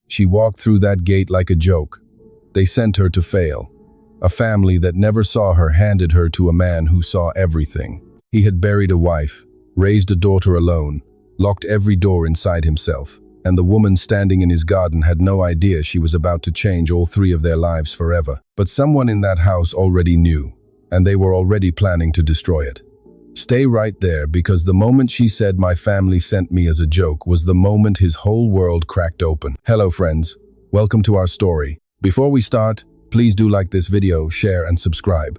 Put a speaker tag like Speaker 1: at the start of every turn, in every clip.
Speaker 1: She walked through that gate like a joke. They sent her to fail. A family that never saw her handed her to a man who saw everything. He had buried a wife, raised a daughter alone, locked every door inside himself, and the woman standing in his garden had no idea she was about to change all three of their lives forever. But someone in that house already knew, and they were already planning to destroy it. Stay right there, because the moment she said my family sent me as a joke was the moment his whole world cracked open. Hello friends, welcome to our story. Before we start, please do like this video, share and subscribe.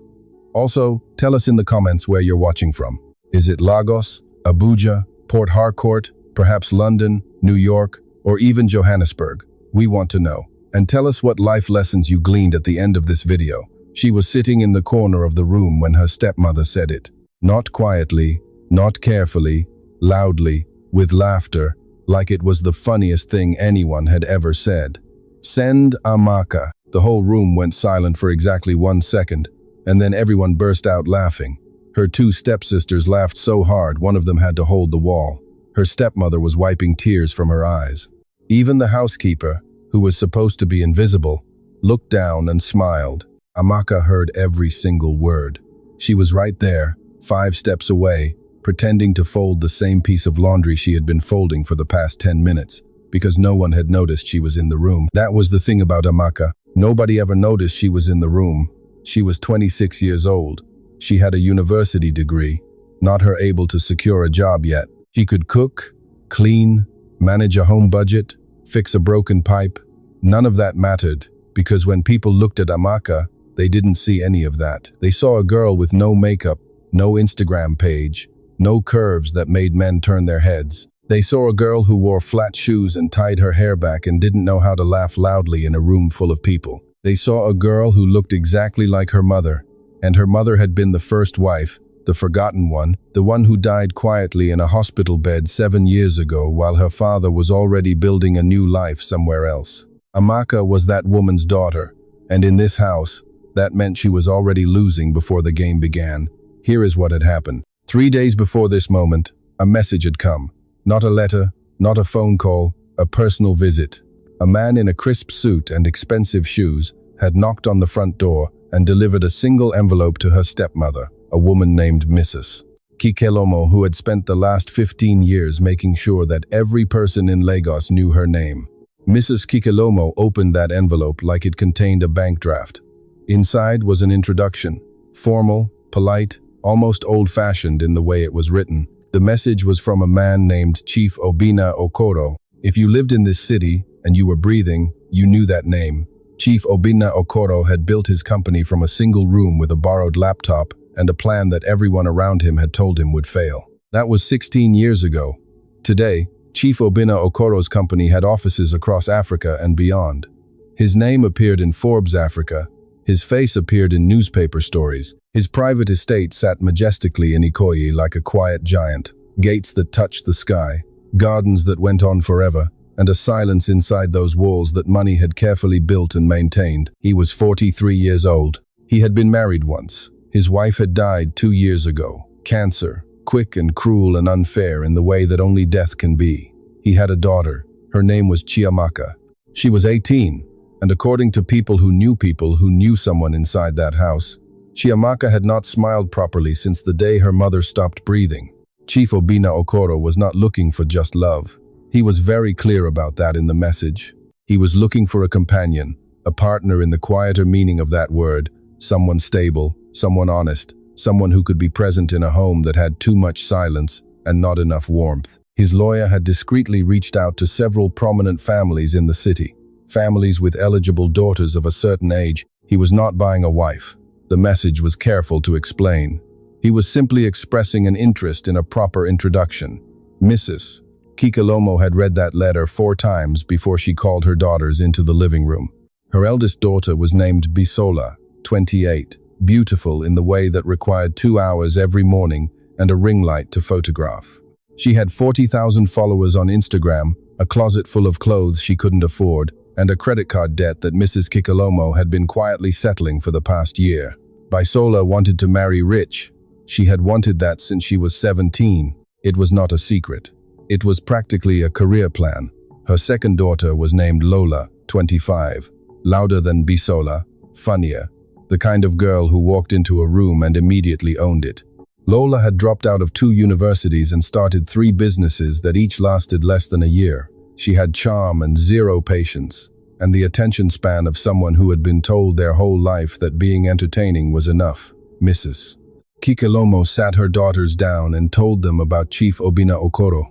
Speaker 1: Also, tell us in the comments where you're watching from. Is it Lagos, Abuja, Port Harcourt, perhaps London, New York, or even Johannesburg? We want to know. And tell us what life lessons you gleaned at the end of this video. She was sitting in the corner of the room when her stepmother said it. Not quietly, not carefully, loudly, with laughter, like it was the funniest thing anyone had ever said. Send AMMA. The whole room went silent for exactly 1 second, and then everyone burst out laughing. Her two stepsisters laughed so hard one of them had to hold the wall. Her stepmother was wiping tears from her eyes. Even the housekeeper, who was supposed to be invisible, looked down and smiled. AMMA heard every single word. She was right there, 5 steps away, pretending to fold the same piece of laundry she had been folding for the past 10 minutes, because no one had noticed she was in the room. That was the thing about AMMA. Nobody ever noticed she was in the room. She was 26 years old. She had a university degree, not her able to secure a job yet. She could cook, clean, manage a home budget, fix a broken pipe. None of that mattered, because when people looked at AMMA, they didn't see any of that. They saw a girl with no makeup, no Instagram page, no curves that made men turn their heads. They saw a girl who wore flat shoes and tied her hair back and didn't know how to laugh loudly in a room full of people. They saw a girl who looked exactly like her mother, and her mother had been the first wife, the forgotten one, the one who died quietly in a hospital bed 7 years ago while her father was already building a new life somewhere else. AMMA was that woman's daughter, and in this house, that meant she was already losing before the game began. Here is what had happened. 3 days before this moment, a message had come. Not a letter, not a phone call, a personal visit. A man in a crisp suit and expensive shoes had knocked on the front door and delivered a single envelope to her stepmother, a woman named Mrs. KYAU, who had spent the last 15 years making sure that every person in Lagos knew her name. Mrs. KYAU opened that envelope like it contained a bank draft. Inside was an introduction, formal, polite, almost old-fashioned in the way it was written. The message was from a man named Chief Obinna Okoro. If you lived in this city and you were breathing, you knew that name. Chief Obinna Okoro had built his company from a single room with a borrowed laptop and a plan that everyone around him had told him would fail. That was 16 years ago. Today, Chief Obinna Okoro's company had offices across Africa and beyond. His name appeared in Forbes Africa. His face appeared in newspaper stories. His private estate sat majestically in Ikoyi like a quiet giant. Gates that touched the sky, gardens that went on forever, and a silence inside those walls that money had carefully built and maintained. He was 43 years old. He had been married once. His wife had died 2 years ago. Cancer, quick and cruel and unfair in the way that only death can be. He had a daughter. Her name was Chiamaka. She was 18. And according to people who knew someone inside that house, Chiamaka had not smiled properly since the day her mother stopped breathing. Chief Obinna Okoro was not looking for just love. He was very clear about that in the message. He was looking for a companion, a partner in the quieter meaning of that word, someone stable, someone honest, someone who could be present in a home that had too much silence and not enough warmth. His lawyer had discreetly reached out to several prominent families in the city. Families with eligible daughters of a certain age. He was not buying a wife. The message was careful to explain. He was simply expressing an interest in a proper introduction. Mrs. KYAU had read that letter 4 times before she called her daughters into the living room. Her eldest daughter was named Bisola, 28, beautiful in the way that required 2 hours every morning and a ring light to photograph. She had 40,000 followers on Instagram, a closet full of clothes she couldn't afford, and a credit card debt that Mrs. KYAU had been quietly settling for the past year. Bisola wanted to marry rich. She had wanted that since she was 17. It was not a secret. It was practically a career plan. Her second daughter was named Lola, 25, louder than Bisola, funnier, the kind of girl who walked into a room and immediately owned it. Lola had dropped out of 2 universities and started 3 businesses that each lasted less than a year. She had charm and 0 patience, and the attention span of someone who had been told their whole life that being entertaining was enough. Mrs. Kikelomo sat her daughters down and told them about Chief Obina Okoro.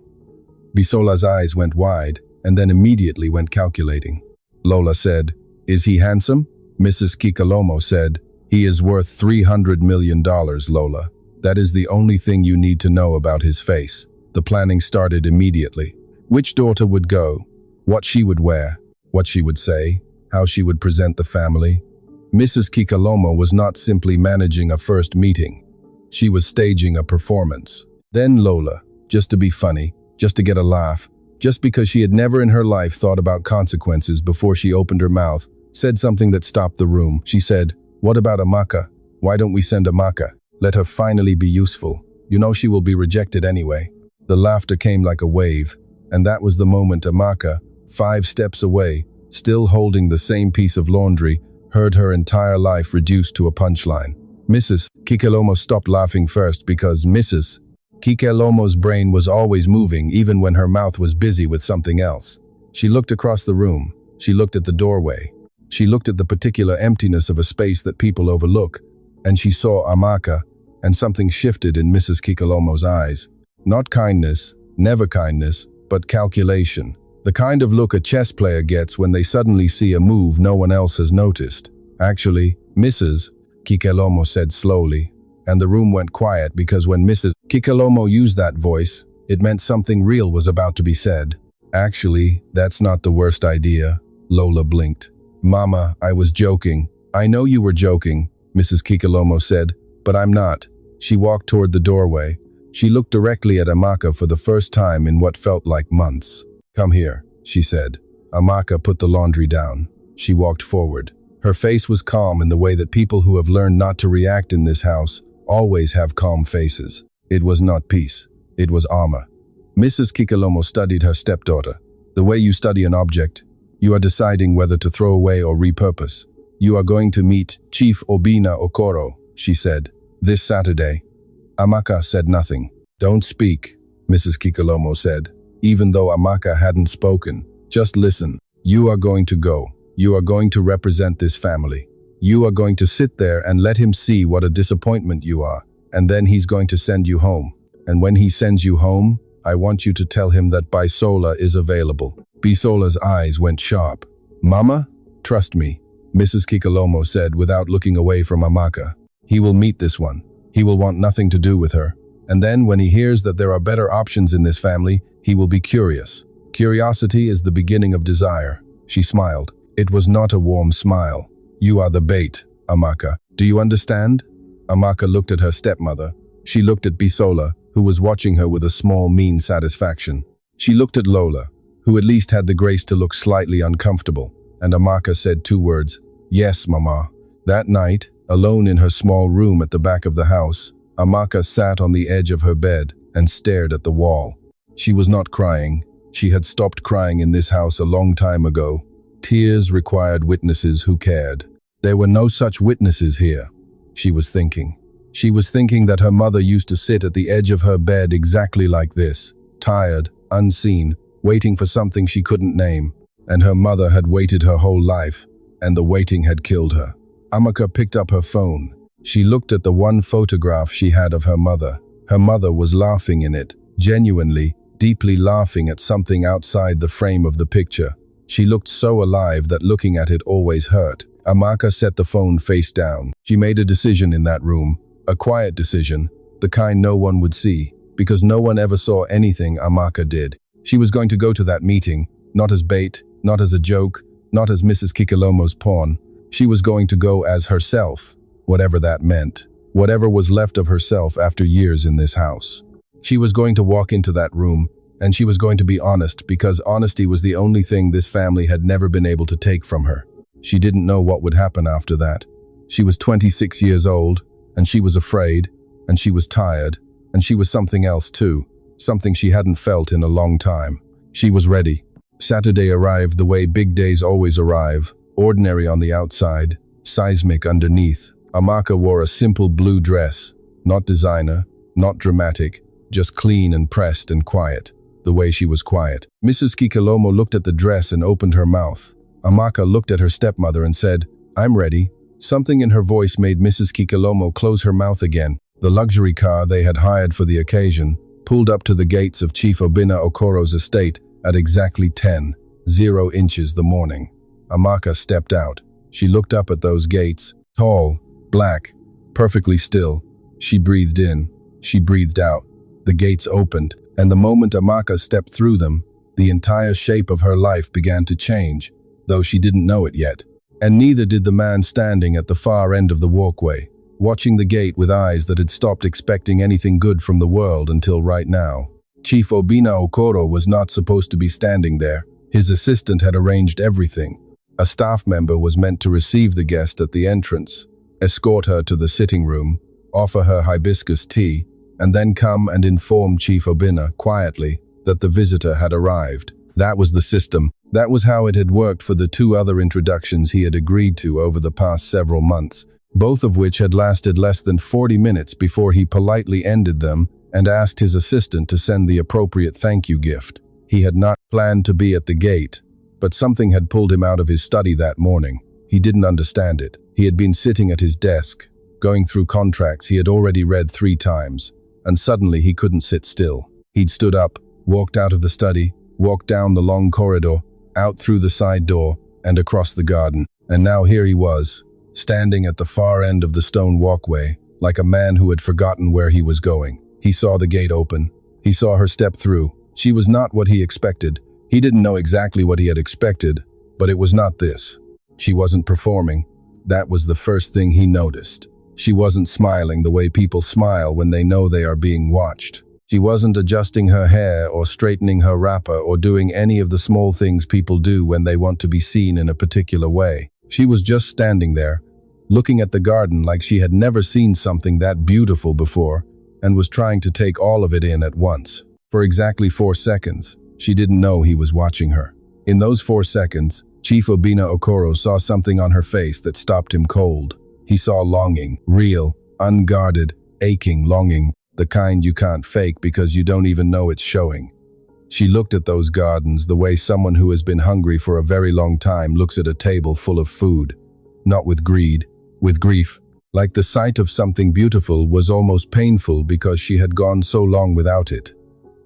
Speaker 1: Bisola's eyes went wide and then immediately went calculating. Lola said, "Is he handsome?" Mrs. Kikelomo said, "He is worth $300 million, Lola. That is the only thing you need to know about his face." The planning started immediately. Which daughter would go, what she would wear, what she would say, how she would present the family. Mrs. Kikelomo was not simply managing a first meeting. She was staging a performance. Then Lola, just to be funny, just to get a laugh, just because she had never in her life thought about consequences before she opened her mouth, said something that stopped the room. She said, "What about AMMA? Why don't we send AMMA? Let her finally be useful. You know she will be rejected anyway." The laughter came like a wave, and that was the moment AMMA, 5 steps away, still holding the same piece of laundry, heard her entire life reduced to a punchline. Mrs. Kikelomo stopped laughing first because Mrs. Kikelomo's brain was always moving even when her mouth was busy with something else. She looked across the room. She looked at the doorway. She looked at the particular emptiness of a space that people overlook, and she saw AMMA, and something shifted in Mrs. Kikelomo's eyes. Not kindness, never kindness, but calculation. The kind of look a chess player gets when they suddenly see a move no one else has noticed. "Actually, Mrs. Kikelomo said slowly, and the room went quiet because when Mrs. Kikelomo used that voice, it meant something real was about to be said. "Actually, that's not the worst idea." Lola blinked. "Mama, I was joking." "I know you were joking," Mrs. Kikelomo said, "but I'm not." She walked toward the doorway. She looked directly at AMMA for the first time in what felt like months. "Come here," she said. AMMA put the laundry down. She walked forward. Her face was calm in the way that people who have learned not to react in this house always have calm faces. It was not peace. It was armor. Mrs. Kikelomo studied her stepdaughter. "The way you study an object, you are deciding whether to throw away or repurpose. You are going to meet Chief Obina Okoro," she said, "this Saturday." AMMA said nothing. "Don't speak," Mrs. Kikelomo said, even though AMMA hadn't spoken. "Just listen. You are going to go. You are going to represent this family. You are going to sit there and let him see what a disappointment you are, and then he's going to send you home. And when he sends you home, I want you to tell him that Bisola is available." Bisola's eyes went sharp. "Mama? Trust me," Mrs. Kikelomo said without looking away from AMMA. "He will meet this one. He will want nothing to do with her. And then when he hears that there are better options in this family, he will be curious. Curiosity is the beginning of desire." She smiled. It was not a warm smile. "You are the bait, AMMA. Do you understand?" AMMA looked at her stepmother. She looked at Bisola, who was watching her with a small, mean satisfaction. She looked at Lola, who at least had the grace to look slightly uncomfortable, and AMMA said 2 words, "Yes, Mama." That night, alone in her small room at the back of the house, AMMA sat on the edge of her bed and stared at the wall. She was not crying. She had stopped crying in this house a long time ago. Tears required witnesses who cared. There were no such witnesses here, she was thinking. She was thinking that her mother used to sit at the edge of her bed exactly like this, tired, unseen, waiting for something she couldn't name. And her mother had waited her whole life, and the waiting had killed her. AMMA picked up her phone. She looked at the one photograph she had of her mother. Her mother was laughing in it, genuinely, deeply laughing at something outside the frame of the picture. She looked so alive that looking at it always hurt. AMMA set the phone face down. She made a decision in that room, a quiet decision, the kind no one would see, because no one ever saw anything AMMA did. She was going to go to that meeting, not as bait, not as a joke, not as Mrs. Kikelomo's pawn. She was going to go as herself, whatever that meant, whatever was left of herself after years in this house. She was going to walk into that room, and she was going to be honest because honesty was the only thing this family had never been able to take from her. She didn't know what would happen after that. She was 26 years old, and she was afraid, and she was tired, and she was something else too, something she hadn't felt in a long time. She was ready. Saturday arrived the way big days always arrive, ordinary on the outside, seismic underneath. AMMA wore a simple blue dress, not designer, not dramatic, just clean and pressed and quiet, the way she was quiet. Mrs. Kikalomo looked at the dress and opened her mouth. AMMA looked at her stepmother and said, "I'm ready." Something in her voice made Mrs. Kikalomo close her mouth again. The luxury car they had hired for the occasion pulled up to the gates of Chief Obina Okoro's estate at exactly 10:0 inches the morning. AMMA stepped out. She looked up at those gates, tall, black, perfectly still. She breathed in. She breathed out. The gates opened, and the moment AMMA stepped through them, the entire shape of her life began to change, though she didn't know it yet. And neither did the man standing at the far end of the walkway, watching the gate with eyes that had stopped expecting anything good from the world until right now. Chief Obina Okoro was not supposed to be standing there. His assistant had arranged everything. A staff member was meant to receive the guest at the entrance, escort her to the sitting room, offer her hibiscus tea, and then come and inform Chief Obina quietly that the visitor had arrived. That was the system. That was how it had worked for the two other introductions he had agreed to over the past several months, both of which had lasted less than 40 minutes before he politely ended them and asked his assistant to send the appropriate thank you gift. He had not planned to be at the gate, but something had pulled him out of his study that morning. He didn't understand it. He had been sitting at his desk, going through contracts he had already read 3 times, and suddenly he couldn't sit still. He'd stood up, walked out of the study, walked down the long corridor, out through the side door, and across the garden. And now here he was, standing at the far end of the stone walkway, like a man who had forgotten where he was going. He saw the gate open. He saw her step through. She was not what he expected. He didn't know exactly what he had expected, but it was not this. She wasn't performing. That was the first thing he noticed. She wasn't smiling the way people smile when they know they are being watched. She wasn't adjusting her hair or straightening her wrapper or doing any of the small things people do when they want to be seen in a particular way. She was just standing there, looking at the garden like she had never seen something that beautiful before, and was trying to take all of it in at once. For exactly 4 seconds, she didn't know he was watching her. In those 4 seconds, Chief Obina Okoro saw something on her face that stopped him cold. He saw longing, real, unguarded, aching longing, the kind you can't fake because you don't even know it's showing. She looked at those gardens the way someone who has been hungry for a very long time looks at a table full of food. Not with greed, with grief. Like the sight of something beautiful was almost painful because she had gone so long without it.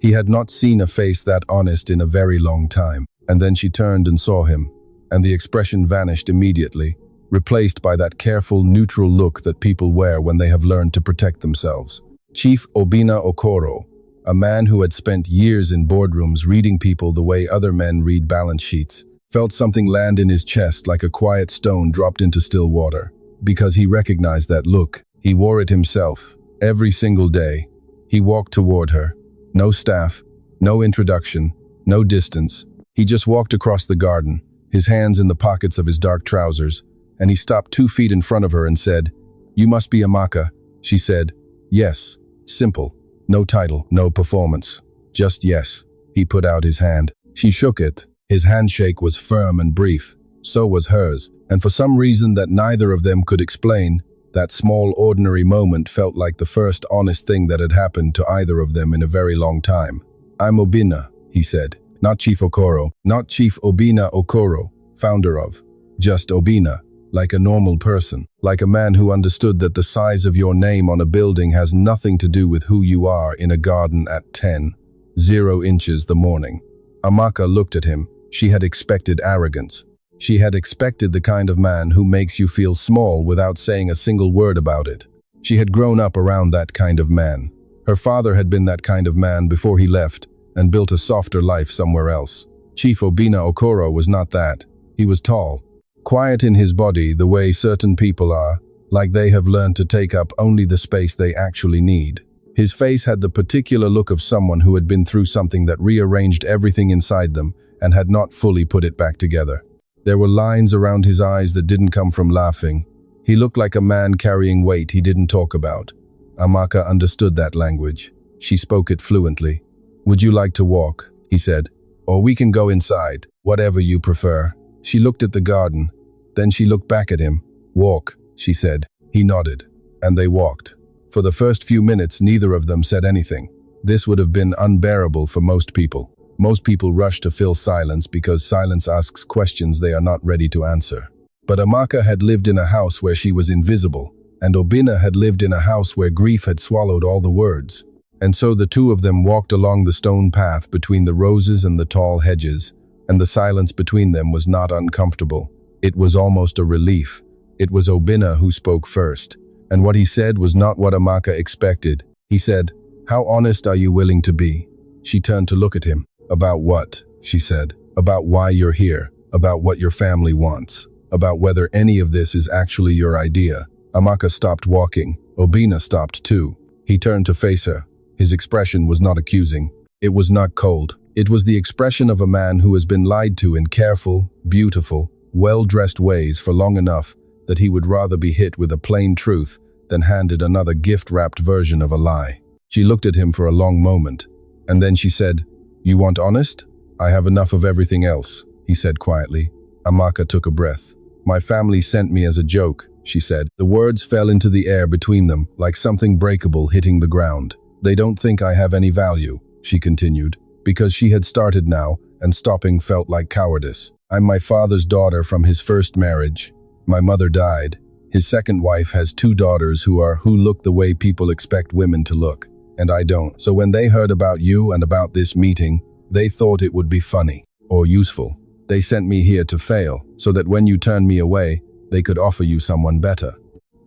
Speaker 1: He had not seen a face that honest in a very long time. And then she turned and saw him, and the expression vanished immediately, replaced by that careful, neutral look that people wear when they have learned to protect themselves. Chief Obina Okoro, a man who had spent years in boardrooms reading people the way other men read balance sheets, felt something land in his chest like a quiet stone dropped into still water. Because he recognized that look. He wore it himself, every single day. He walked toward her. No staff, no introduction, no distance. He just walked across the garden, his hands in the pockets of his dark trousers, and he stopped 2 feet in front of her and said, "You must be AMMA." She said, "Yes." Simple. No title, no performance. Just yes. He put out his hand. She shook it. His handshake was firm and brief. So was hers. And for some reason that neither of them could explain, that small ordinary moment felt like the first honest thing that had happened to either of them in a very long time. "I'm Obina," he said. Not Chief Okoro, not Chief Obina Okoro, founder of. Just Obina. Like a normal person, like a man who understood that the size of your name on a building has nothing to do with who you are in a garden at 10:0 inches the morning. AMMA looked at him. She had expected arrogance. She had expected the kind of man who makes you feel small without saying a single word about it. She had grown up around that kind of man. Her father had been that kind of man before he left and built a softer life somewhere else. Chief Obina Okoro was not that. He was tall. Quiet in his body the way certain people are, like they have learned to take up only the space they actually need. His face had the particular look of someone who had been through something that rearranged everything inside them and had not fully put it back together. There were lines around his eyes that didn't come from laughing. He looked like a man carrying weight he didn't talk about. AMMA understood that language. She spoke it fluently. "Would you like to walk?" he said. Or we can go inside, whatever you prefer." She looked at the garden. Then she looked back at him. "Walk," she said. He nodded, and they walked. For the first few minutes, neither of them said anything. This would have been unbearable for most people. Most people rush to fill silence because silence asks questions they are not ready to answer. But AMMA had lived in a house where she was invisible, and Alguna had lived in a house where grief had swallowed all the words. And so the two of them walked along the stone path between the roses and the tall hedges, and the silence between them was not uncomfortable. It was almost a relief. It was Alguna who spoke first, and what he said was not what AMMA expected. He said, "How honest are you willing to be?" She turned to look at him. "About what?" she said. "About why you're here, about what your family wants, about whether any of this is actually your idea." AMMA stopped walking. Alguna stopped too. He turned to face her. His expression was not accusing. It was not cold. It was the expression of a man who has been lied to in careful, beautiful, well-dressed ways for long enough that he would rather be hit with a plain truth than handed another gift-wrapped version of a lie. She looked at him for a long moment, and then she said, "You want honest? I have enough of everything else," he said quietly. AMMA took a breath. "My family sent me as a joke," she said. The words fell into the air between them, like something breakable hitting the ground. "They don't think I have any value," she continued, because she had started now, and stopping felt like cowardice. "I'm my father's daughter from his first marriage. My mother died. His second wife has 2 daughters who look the way people expect women to look, and I don't. So when they heard about you and about this meeting, they thought it would be funny or useful. They sent me here to fail, so that when you turned me away, they could offer you someone better."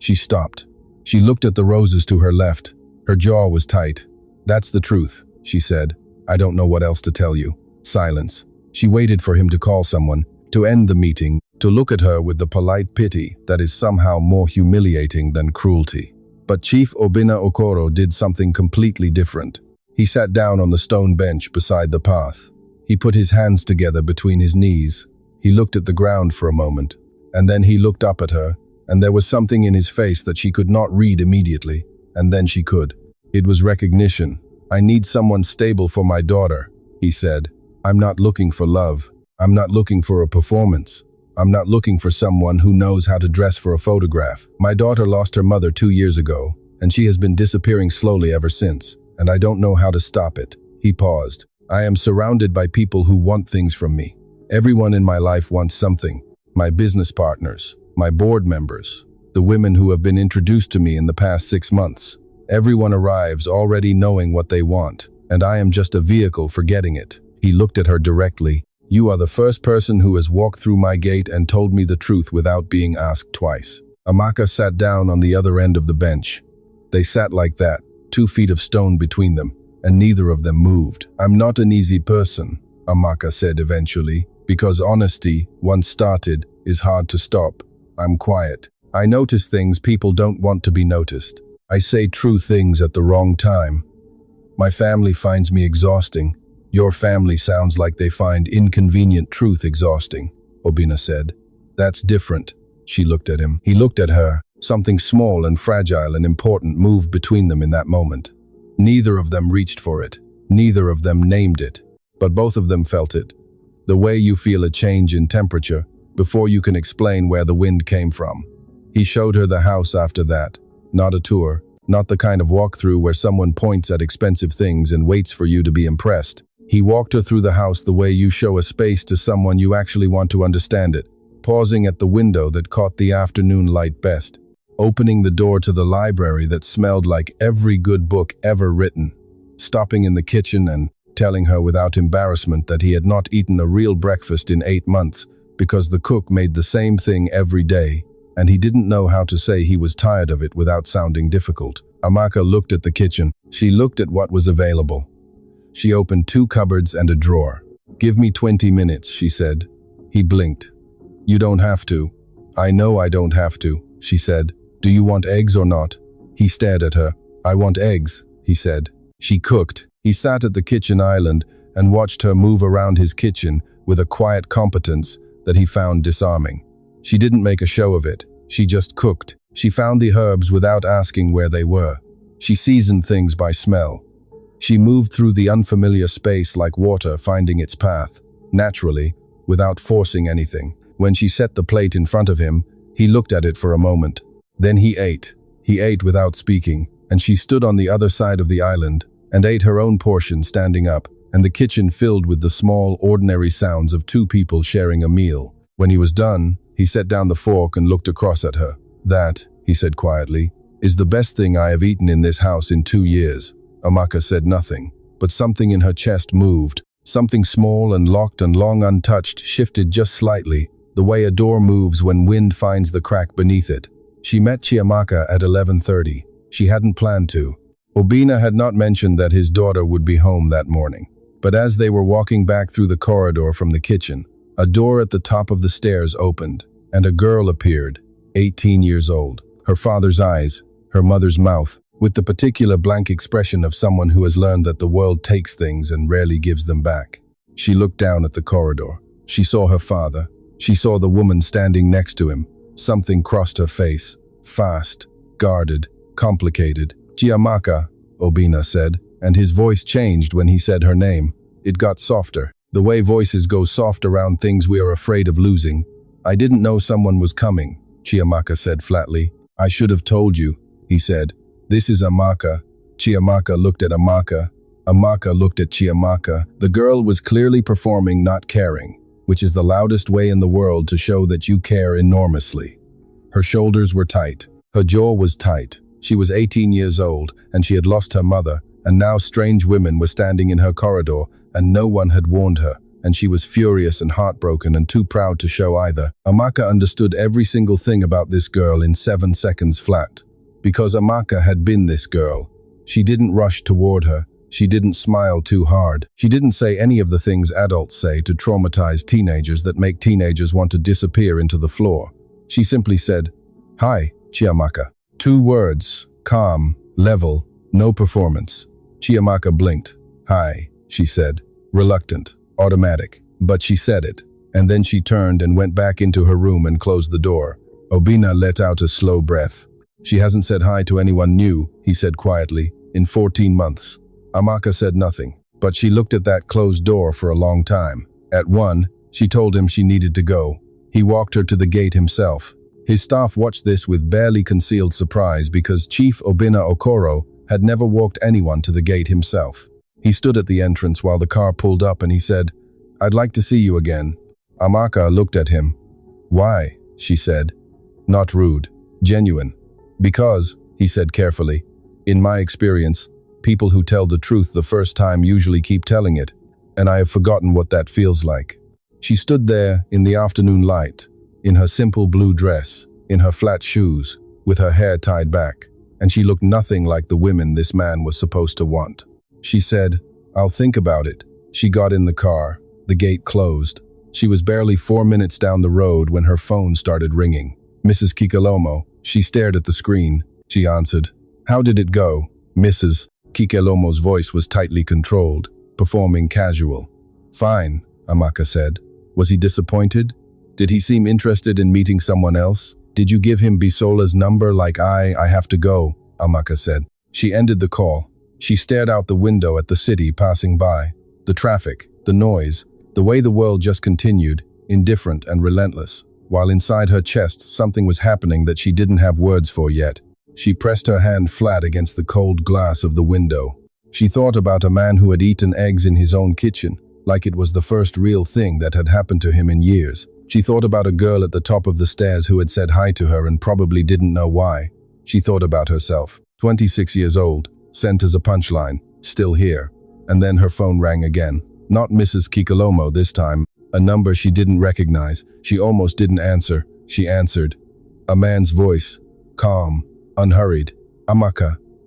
Speaker 1: She stopped. She looked at the roses to her left. Her jaw was tight. "That's the truth," she said. "I don't know what else to tell you." Silence. She waited for him to call someone, to end the meeting, to look at her with the polite pity that is somehow more humiliating than cruelty. But Chief Obina Okoro did something completely different. He sat down on the stone bench beside the path. He put his hands together between his knees. He looked at the ground for a moment, and then he looked up at her, and there was something in his face that she could not read immediately, and then she could. It was recognition. "I need someone stable for my daughter," he said. "I'm not looking for love. I'm not looking for a performance. I'm not looking for someone who knows how to dress for a photograph. My daughter lost her mother 2 years ago, and she has been disappearing slowly ever since, and I don't know how to stop it." He paused. "I am surrounded by people who want things from me. Everyone in my life wants something. My business partners, my board members, the women who have been introduced to me in the past 6 months. Everyone arrives already knowing what they want, and I am just a vehicle for getting it." He looked at her directly. "You are the first person who has walked through my gate and told me the truth without being asked twice." AMMA sat down on the other end of the bench. They sat like that, 2 feet of stone between them, and neither of them moved. "I'm not an easy person," AMMA said eventually, "because honesty, once started, is hard to stop. I'm quiet. I notice things people don't want to be noticed. I say true things at the wrong time. My family finds me exhausting. Your family sounds like they find inconvenient truth exhausting," Alguna said. "That's different." She looked at him. He looked at her. Something small and fragile and important moved between them in that moment. Neither of them reached for it. Neither of them named it. But both of them felt it. The way you feel a change in temperature before you can explain where the wind came from. He showed her the house after that. Not a tour. Not the kind of walkthrough where someone points at expensive things and waits for you to be impressed. He walked her through the house the way you show a space to someone you actually want to understand it, pausing at the window that caught the afternoon light best, opening the door to the library that smelled like every good book ever written, stopping in the kitchen and telling her without embarrassment that he had not eaten a real breakfast in 8 months because the cook made the same thing every day, and he didn't know how to say he was tired of it without sounding difficult. AMMA looked at the kitchen. She looked at what was available. She opened 2 cupboards and a drawer. "Give me 20 minutes, she said. He blinked. "You don't have to." "I know I don't have to," she said. "Do you want eggs or not?" He stared at her. "I want eggs," he said. She cooked. He sat at the kitchen island and watched her move around his kitchen with a quiet competence that he found disarming. She didn't make a show of it. She just cooked. She found the herbs without asking where they were. She seasoned things by smell. She moved through the unfamiliar space like water finding its path, naturally, without forcing anything. When she set the plate in front of him, he looked at it for a moment. Then he ate. He ate without speaking, and she stood on the other side of the island and ate her own portion standing up, and the kitchen filled with the small, ordinary sounds of two people sharing a meal. When he was done, he set down the fork and looked across at her. "That," he said quietly, "is the best thing I have eaten in this house in 2 years." AMMA said nothing, but something in her chest moved. Something small and locked and long untouched shifted just slightly, the way a door moves when wind finds the crack beneath it. She met Chiamaka at 11:30. She hadn't planned to. Obina had not mentioned that his daughter would be home that morning. But as they were walking back through the corridor from the kitchen, a door at the top of the stairs opened, and a girl appeared, 18 years old. Her father's eyes, her mother's mouth, with the particular blank expression of someone who has learned that the world takes things and rarely gives them back. She looked down at the corridor. She saw her father. She saw the woman standing next to him. Something crossed her face. Fast, guarded, complicated. "Chiamaka," Obina said, and his voice changed when he said her name. It got softer, the way voices go soft around things we are afraid of losing. "I didn't know someone was coming," Chiamaka said flatly. "I should have told you," he said. "This is AMMA." Chiamaka looked at AMMA. AMMA looked at Chiamaka. The girl was clearly performing not caring, which is the loudest way in the world to show that you care enormously. Her shoulders were tight. Her jaw was tight. She was 18 years old, and she had lost her mother, and now strange women were standing in her corridor, and no one had warned her, and she was furious and heartbroken and too proud to show either. AMMA understood every single thing about this girl in 7 seconds flat. Because AMMA had been this girl. She didn't rush toward her. She didn't smile too hard. She didn't say any of the things adults say to traumatize teenagers that make teenagers want to disappear into the floor. She simply said, "Hi, Chiamaka." 2 words, calm, level, no performance. Chiamaka blinked. "Hi," she said, reluctant, automatic, but she said it. And then she turned and went back into her room and closed the door. Obina let out a slow breath. "She hasn't said hi to anyone new," he said quietly, "in 14 months. AMMA said nothing, but she looked at that closed door for a long time. At 1, she told him she needed to go. He walked her to the gate himself. His staff watched this with barely concealed surprise because Chief Obina Okoro had never walked anyone to the gate himself. He stood at the entrance while the car pulled up and he said, "I'd like to see you again." AMMA looked at him. "Why?" she said. Not rude, genuine. "Because," he said carefully, "in my experience, people who tell the truth the first time usually keep telling it, and I have forgotten what that feels like." She stood there in the afternoon light, in her simple blue dress, in her flat shoes, with her hair tied back, and she looked nothing like the women this man was supposed to want. She said, "I'll think about it." She got in the car. The gate closed. She was barely 4 minutes down the road when her phone started ringing. "Mrs. Kikelomo." She stared at the screen. She answered. "How did it go?" Mrs. Kikelomo's voice was tightly controlled, performing casual. "Fine," AMMA said. "Was he disappointed? Did he seem interested in meeting someone else? Did you give him Bisola's number like I have to go," AMMA said. She ended the call. She stared out the window at the city passing by. The traffic, the noise, the way the world just continued, indifferent and relentless. While inside her chest something was happening that she didn't have words for yet. She pressed her hand flat against the cold glass of the window. She thought about a man who had eaten eggs in his own kitchen, like it was the first real thing that had happened to him in years. She thought about a girl at the top of the stairs who had said hi to her and probably didn't know why. She thought about herself, 26 years old, sent as a punchline, still here. And then her phone rang again. Not Mrs. Kikelomo this time, a number she didn't recognize. She almost didn't answer. She answered. A man's voice, calm, unhurried. "AMMA,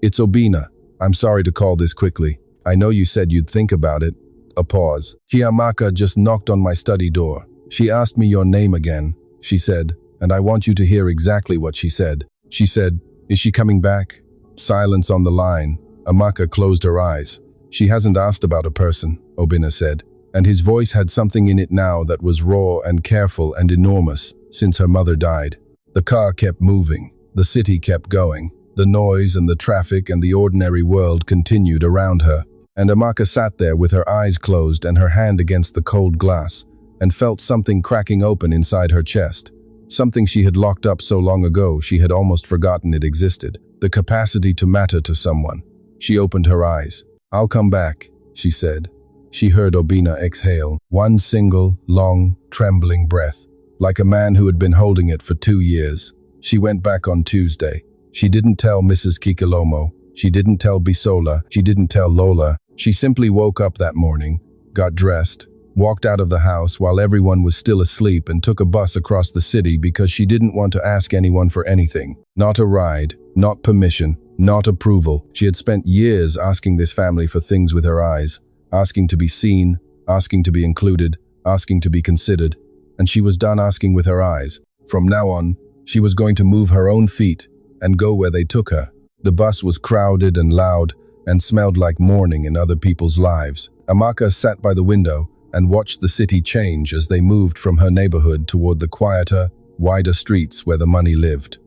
Speaker 1: it's Obina. I'm sorry to call this quickly. I know you said you'd think about it." A pause. "Chiamaka just knocked on my study door. She asked me your name again," she said, "and I want you to hear exactly what she said." She said, "Is she coming back?" Silence on the line. AMMA closed her eyes. "She hasn't asked about a person," Obina said, and his voice had something in it now that was raw and careful and enormous since her mother died. The car kept moving. The city kept going. The noise and the traffic and the ordinary world continued around her. And Amaka sat there with her eyes closed and her hand against the cold glass, and felt something cracking open inside her chest. Something she had locked up so long ago she had almost forgotten it existed. The capacity to matter to someone. She opened her eyes. "I'll come back," she said. She heard Obina exhale, one single, long, trembling breath, like a man who had been holding it for 2 years. She went back on Tuesday. She didn't tell Mrs. Kikalomo. She didn't tell Bisola. She didn't tell Lola. She simply woke up that morning, got dressed, walked out of the house while everyone was still asleep, and took a bus across the city because she didn't want to ask anyone for anything. Not a ride, not permission, not approval. She had spent years asking this family for things with her eyes, asking to be seen, asking to be included, asking to be considered, and she was done asking with her eyes. From now on, she was going to move her own feet and go where they took her. The bus was crowded and loud and smelled like morning in other people's lives. Amaka sat by the window and watched the city change as they moved from her neighborhood toward the quieter, wider streets where the money lived.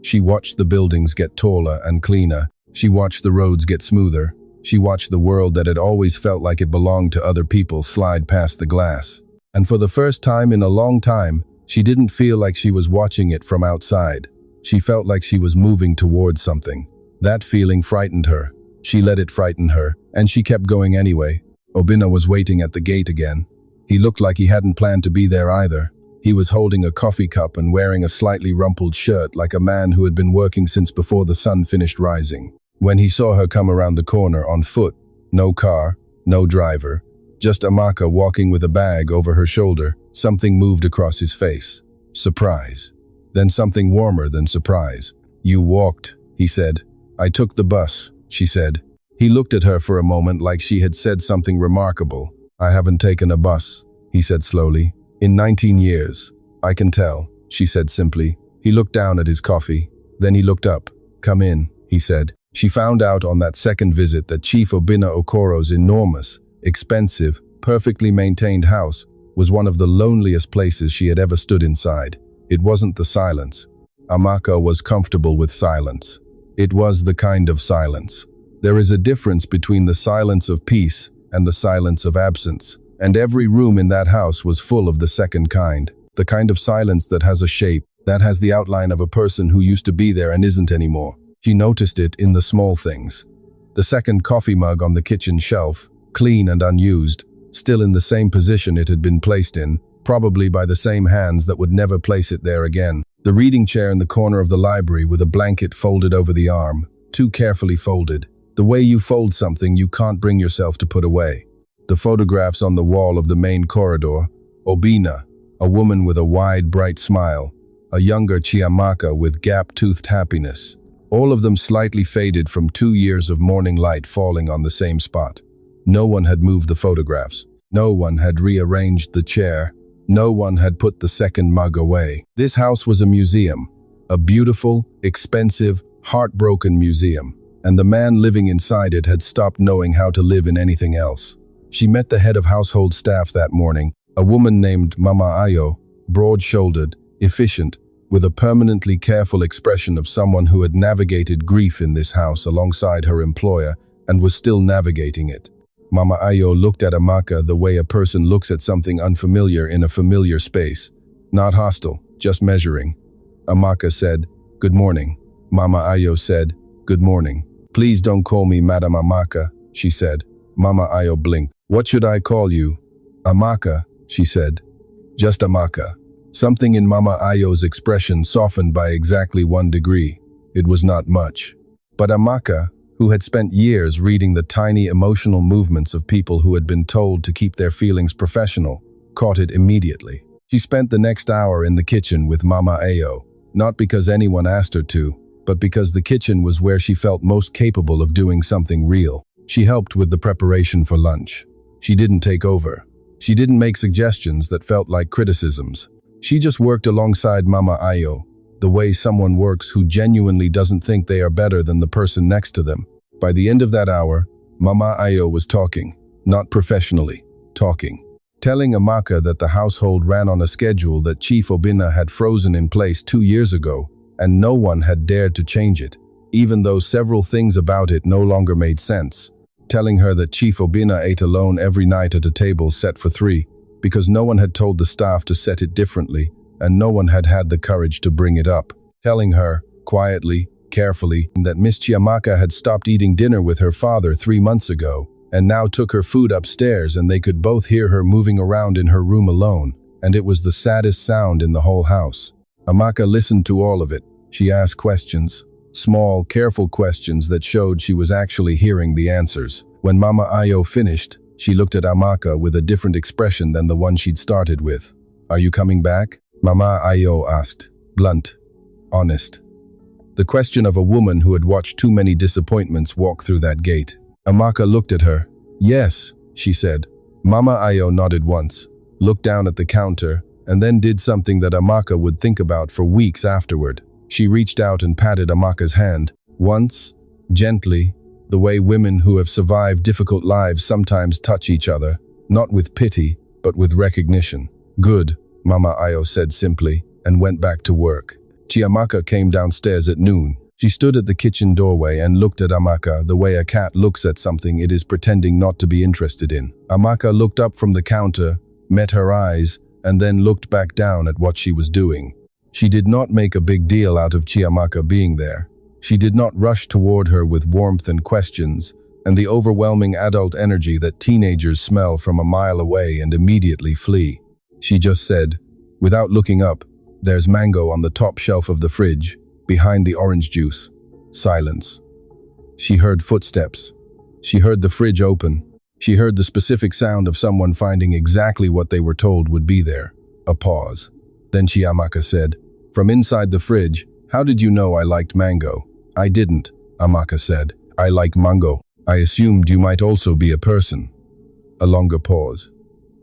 Speaker 1: She watched the buildings get taller and cleaner. She watched the roads get smoother. She watched the world that had always felt like it belonged to other people slide past the glass. And for the first time in a long time, she didn't feel like she was watching it from outside. She felt like she was moving towards something. That feeling frightened her. She let it frighten her, and she kept going anyway. Obina was waiting at the gate again. He looked like he hadn't planned to be there either. He was holding a coffee cup and wearing a slightly rumpled shirt like a man who had been working since before the sun finished rising. When he saw her come around the corner on foot, no car, no driver, just Amaka walking with a bag over her shoulder, something moved across his face. Surprise. Then something warmer than surprise. "You walked," he said. "I took the bus," she said. He looked at her for a moment like she had said something remarkable. "I haven't taken a bus," he said slowly. "In 19 years. I can tell," she said simply. He looked down at his coffee. Then he looked up. "Come in," he said. She found out on that second visit that Chief Obina Okoro's enormous, expensive, perfectly maintained house was one of the loneliest places she had ever stood inside. It wasn't the silence. Amaka was comfortable with silence. It was the kind of silence. There is a difference between the silence of peace and the silence of absence, and every room in that house was full of the second kind. The kind of silence that has a shape, that has the outline of a person who used to be there and isn't anymore. She noticed it in the small things. The second coffee mug on the kitchen shelf, clean and unused, still in the same position it had been placed in, probably by the same hands that would never place it there again. The reading chair in the corner of the library with a blanket folded over the arm, too carefully folded. The way you fold something you can't bring yourself to put away. The photographs on the wall of the main corridor, Obina, a woman with a wide, bright smile, a younger Chiamaka with gap-toothed happiness, all of them slightly faded from 2 years of morning light falling on the same spot. No one had moved the photographs. No one had rearranged the chair. No one had put the second mug away. This house was a museum, a beautiful, expensive, heartbroken museum, and the man living inside it had stopped knowing how to live in anything else. She met the head of household staff that morning, a woman named Mama Ayo, broad-shouldered, efficient, with a permanently careful expression of someone who had navigated grief in this house alongside her employer and was still navigating it. Mama Ayo looked at Amaka the way a person looks at something unfamiliar in a familiar space. Not hostile, just measuring. Amaka said, "Good morning." Mama Ayo said, "Good morning." "Please don't call me Madam Amaka," she said. Mama Ayo blinked. "What should I call you?" "Amaka," she said. "Just Amaka." Something in Mama Ayo's expression softened by exactly 1 degree. It was not much. But Amaka, who had spent years reading the tiny emotional movements of people who had been told to keep their feelings professional, caught it immediately. She spent the next hour in the kitchen with Mama Ayo, not because anyone asked her to, but because the kitchen was where she felt most capable of doing something real. She helped with the preparation for lunch. She didn't take over. She didn't make suggestions that felt like criticisms. She just worked alongside Mama Ayo, the way someone works who genuinely doesn't think they are better than the person next to them. By the end of that hour, Mama Ayo was talking, not professionally, talking. Telling Amaka that the household ran on a schedule that Chief Obina had frozen in place 2 years ago, and no one had dared to change it, even though several things about it no longer made sense. telling her that Chief Obina ate alone every night at a table set for 3, because no one had told the staff to set it differently, and no one had had the courage to bring it up. Telling her, quietly, carefully, that Miss Chiamaka had stopped eating dinner with her father 3 months ago, and now took her food upstairs, and they could both hear her moving around in her room alone, and it was the saddest sound in the whole house. Amaka listened to all of it. She asked questions, small, careful questions that showed she was actually hearing the answers. When Mama Ayo finished, she looked at Amaka with a different expression than the one she'd started with. "Are you coming back?" Mama Ayo asked, blunt, honest. The question of a woman who had watched too many disappointments walk through that gate. Amaka looked at her. "Yes," she said. Mama Ayo nodded once, looked down at the counter, and then did something that Amaka would think about for weeks afterward. She reached out and patted Amaka's hand, once, gently, the way women who have survived difficult lives sometimes touch each other, not with pity, but with recognition. "Good," Mama Ayo said simply, and went back to work. Chiamaka came downstairs at noon. She stood at the kitchen doorway and looked at Amaka the way a cat looks at something it is pretending not to be interested in. Amaka looked up from the counter, met her eyes, and then looked back down at what she was doing. She did not make a big deal out of Chiamaka being there. She did not rush toward her with warmth and questions, and the overwhelming adult energy that teenagers smell from a mile away and immediately flee. She just said, without looking up, "There's mango on the top shelf of the fridge, behind the orange juice." Silence. She heard footsteps. She heard the fridge open. She heard the specific sound of someone finding exactly what they were told would be there. A pause. Then Chiamaka said, "From inside the fridge, how did you know I liked mango?" "I didn't," Amaka said. "I like mango. I assumed you might also be a person." A longer pause.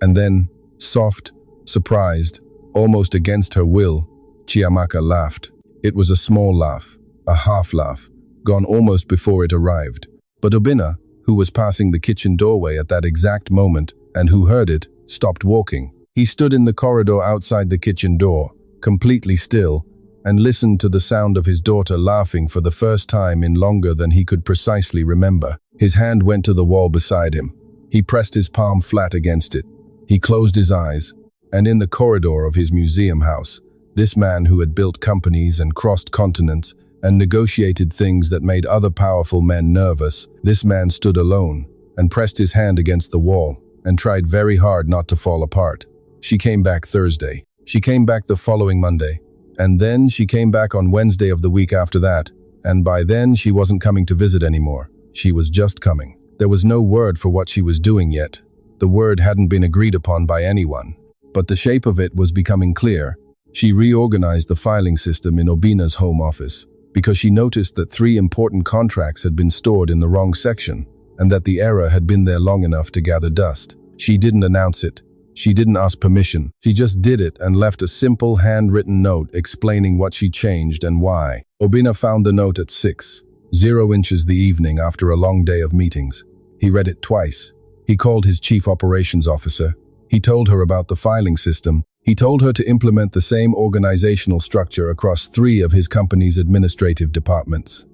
Speaker 1: And then, soft, surprised, almost against her will, Chiamaka laughed. It was a small laugh, a half laugh, gone almost before it arrived. But Obina, who was passing the kitchen doorway at that exact moment and who heard it, stopped walking. He stood in the corridor outside the kitchen door, completely still, and listened to the sound of his daughter laughing for the first time in longer than he could precisely remember. His hand went to the wall beside him. He pressed his palm flat against it. He closed his eyes, and in the corridor of his museum house, this man who had built companies and crossed continents and negotiated things that made other powerful men nervous, this man stood alone and pressed his hand against the wall and tried very hard not to fall apart. She came back Thursday. She came back the following Monday. And then she came back on Wednesday of the week after that, and by then she wasn't coming to visit anymore. She was just coming. There was no word for what she was doing yet. The word hadn't been agreed upon by anyone, but the shape of it was becoming clear. She reorganized the filing system in Obina's home office because she noticed that 3 important contracts had been stored in the wrong section and that the error had been there long enough to gather dust. She didn't announce it. She didn't ask permission. She just did it and left a simple handwritten note explaining what she changed and why. Obina found the note at 6:00 the evening after a long day of meetings. He read it twice. He called his chief operations officer. He told her about the filing system. He told her to implement the same organizational structure across 3 of his company's administrative departments.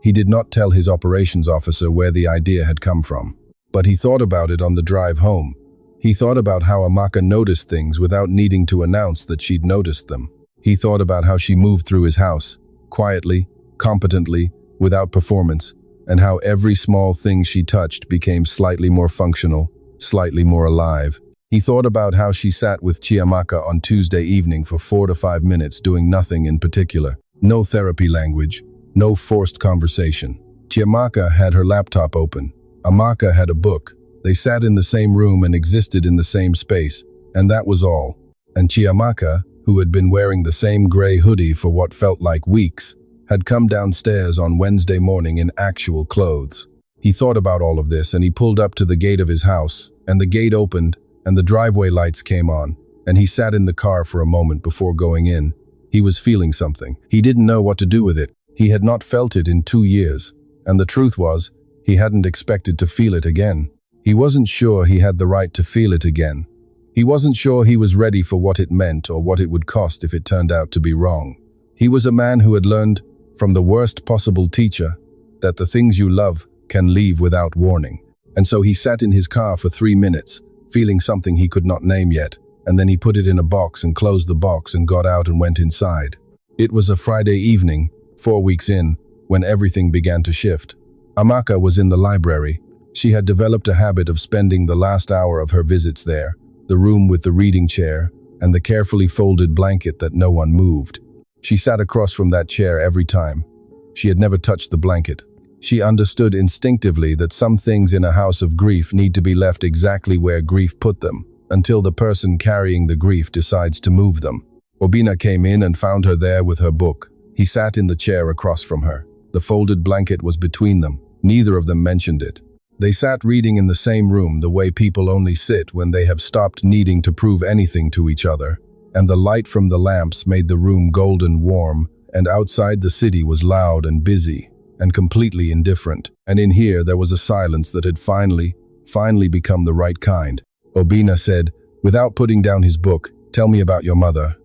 Speaker 1: He did not tell his operations officer where the idea had come from, but he thought about it on the drive home. He thought about how Amaka noticed things without needing to announce that she'd noticed them. He thought about how she moved through his house, quietly, competently, without performance, and how every small thing she touched became slightly more functional, slightly more alive. He thought about how she sat with Chiamaka on Tuesday evening for 4 to 5 minutes doing nothing in particular. No therapy language, no forced conversation. Chiamaka had her laptop open. Amaka had a book. They sat in the same room and existed in the same space, and that was all. And Chiamaka, who had been wearing the same gray hoodie for what felt like weeks, had come downstairs on Wednesday morning in actual clothes. He thought about all of this and he pulled up to the gate of his house, and the gate opened and the driveway lights came on, and he sat in the car for a moment before going in. He was feeling something. He didn't know what to do with it. He had not felt it in 2 years, and the truth was, he hadn't expected to feel it again. He wasn't sure he had the right to feel it again. He wasn't sure he was ready for what it meant or what it would cost if it turned out to be wrong. He was a man who had learned, from the worst possible teacher, that the things you love can leave without warning. And so he sat in his car for 3 minutes, feeling something he could not name yet, and then he put it in a box and closed the box and got out and went inside. It was a Friday evening, 4 weeks in, when everything began to shift. AMMA was in the library. She had developed a habit of spending the last hour of her visits there, the room with the reading chair and the carefully folded blanket that no one moved. She sat across from that chair every time. She had never touched the blanket. She understood instinctively that some things in a house of grief need to be left exactly where grief put them, until the person carrying the grief decides to move them. Obina came in and found her there with her book. He sat in the chair across from her. The folded blanket was between them. Neither of them mentioned it. They sat reading in the same room the way people only sit when they have stopped needing to prove anything to each other, and the light from the lamps made the room golden warm, and outside the city was loud and busy and completely indifferent, and in here there was a silence that had finally become the right kind. Obina said, without putting down his book, "Tell me about your mother."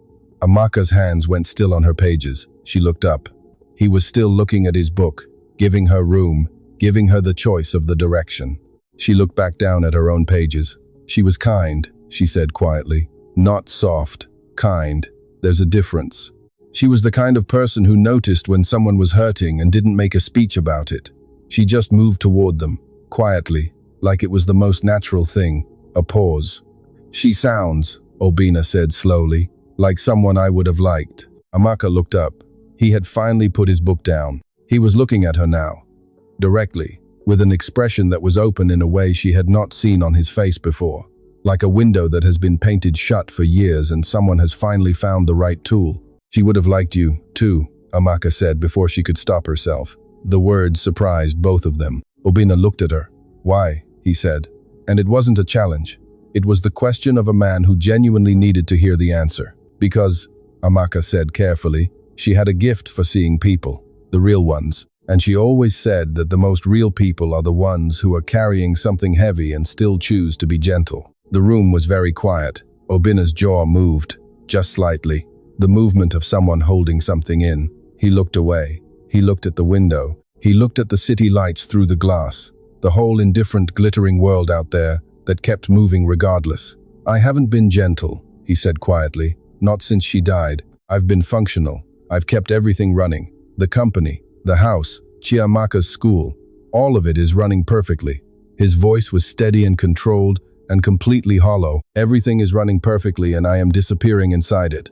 Speaker 1: AMMA's hands went still on her pages. She looked up. He was still looking at his book, giving her room, giving her the choice of the direction. She looked back down at her own pages. She was kind, she said quietly. Not soft, kind. There's a difference. She was the kind of person who noticed when someone was hurting and didn't make a speech about it. She just moved toward them, quietly, like it was the most natural thing, a pause. She sounds, Obina said slowly, like someone I would have liked. AMMA looked up. He had finally put his book down. He was looking at her now, directly, with an expression that was open in a way she had not seen on his face before, like a window that has been painted shut for years and someone has finally found the right tool. She would have liked you, too, AMMA said before she could stop herself. The words surprised both of them. Obina looked at her. Why? He said. And it wasn't a challenge. It was the question of a man who genuinely needed to hear the answer. Because, AMMA said carefully, she had a gift for seeing people, the real ones, and she always said that the most real people are the ones who are carrying something heavy and still choose to be gentle. The room was very quiet. Obina's jaw moved, just slightly, the movement of someone holding something in. He looked away. He looked at the window. He looked at the city lights through the glass, the whole indifferent, glittering world out there that kept moving regardless. I haven't been gentle, he said quietly, not since she died. I've been functional. I've kept everything running. The company, the house, Chiamaka's school, all of it is running perfectly. His voice was steady and controlled and completely hollow. Everything is running perfectly and I am disappearing inside it.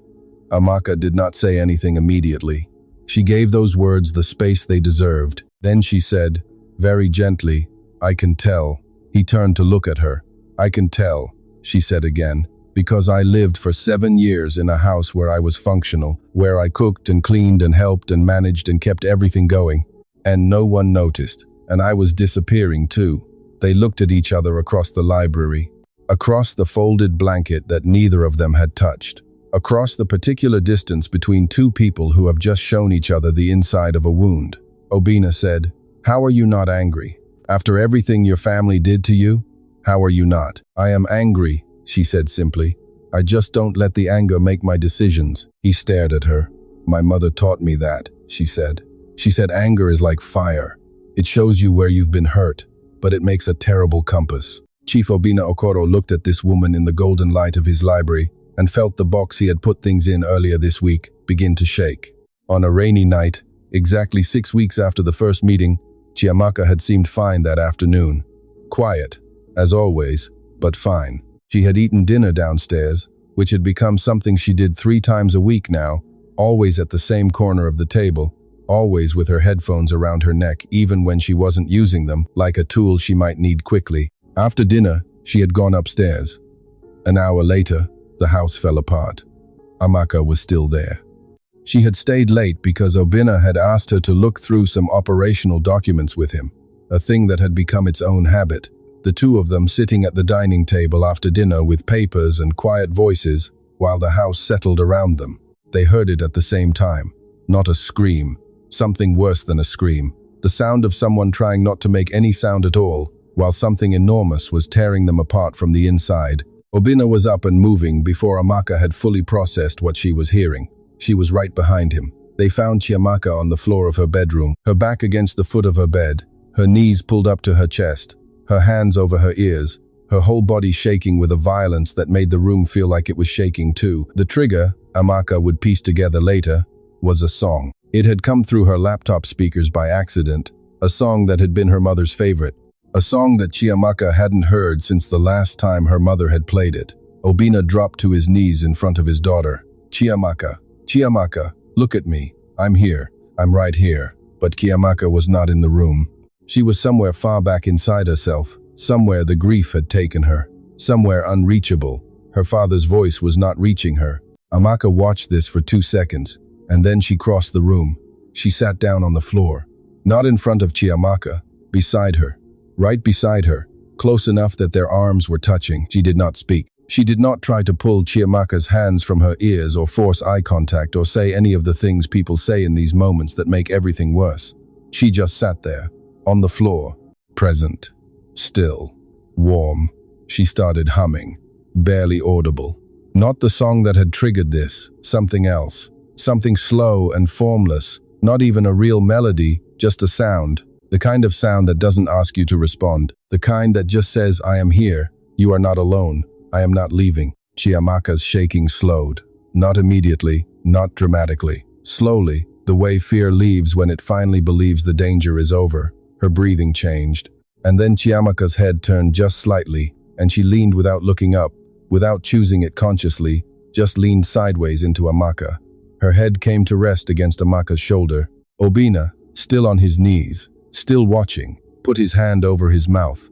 Speaker 1: AMMA did not say anything immediately. She gave those words the space they deserved. Then she said, very gently, I can tell. He turned to look at her. I can tell, she said again, because I lived for 7 years in a house where I was functional, where I cooked and cleaned and helped and managed and kept everything going. And no one noticed, and I was disappearing too. They looked at each other across the library, across the folded blanket that neither of them had touched, across the particular distance between two people who have just shown each other the inside of a wound. Obina said, how are you not angry? After everything your family did to you? How are you not? I am angry, she said simply. I just don't let the anger make my decisions. He stared at her. My mother taught me that, she said. She said anger is like fire. It shows you where you've been hurt, but it makes a terrible compass. Chief Obina Okoro looked at this woman in the golden light of his library and felt the box he had put things in earlier this week begin to shake. On a rainy night, exactly 6 weeks after the first meeting, Chiamaka had seemed fine that afternoon. Quiet, as always, but fine. She had eaten dinner downstairs, which had become something she did 3 times a week now, always at the same corner of the table, always with her headphones around her neck even when she wasn't using them, like a tool she might need quickly. After dinner, she had gone upstairs. An hour later, the house fell apart. AMMA was still there. She had stayed late because Obina had asked her to look through some operational documents with him, a thing that had become its own habit. The two of them sitting at the dining table after dinner with papers and quiet voices while the house settled around them. They heard it at the same time. Not a scream. Something worse than a scream. The sound of someone trying not to make any sound at all, while something enormous was tearing them apart from the inside. Obina was up and moving before AMMA had fully processed what she was hearing. She was right behind him. They found Chiamaka on the floor of her bedroom, her back against the foot of her bed, her knees pulled up to her chest. her hands over her ears, her whole body shaking with a violence that made the room feel like it was shaking too. The trigger, AMMA would piece together later, was a song. It had come through her laptop speakers by accident, a song that had been her mother's favorite, a song that Chiamaka hadn't heard since the last time her mother had played it. Obina dropped to his knees in front of his daughter. Chiamaka, look at me. I'm here. I'm right here. But Chiamaka was not in the room. She was somewhere far back inside herself, somewhere the grief had taken her, somewhere unreachable. Her father's voice was not reaching her. AMMA watched this for 2 seconds, and then she crossed the room. She sat down on the floor, not in front of Chiamaka, beside her, right beside her, close enough that their arms were touching. She did not speak. She did not try to pull Chiamaka's hands from her ears or force eye contact or say any of the things people say in these moments that make everything worse. She just sat there, on the floor, present, still, warm. She started humming, barely audible. Not the song that had triggered this, something else. Something slow and formless, not even a real melody, just a sound. The kind of sound that doesn't ask you to respond. The kind that just says, I am here, you are not alone. I am not leaving. Chiamaka's shaking slowed. Not immediately, not dramatically. Slowly, the way fear leaves when it finally believes the danger is over. Her breathing changed. And then Chiamaka's head turned just slightly, and she leaned without looking up, without choosing it consciously, just leaned sideways into AMMA. Her head came to rest against AMMA's shoulder. Obina, still on his knees, still watching, put his hand over his mouth.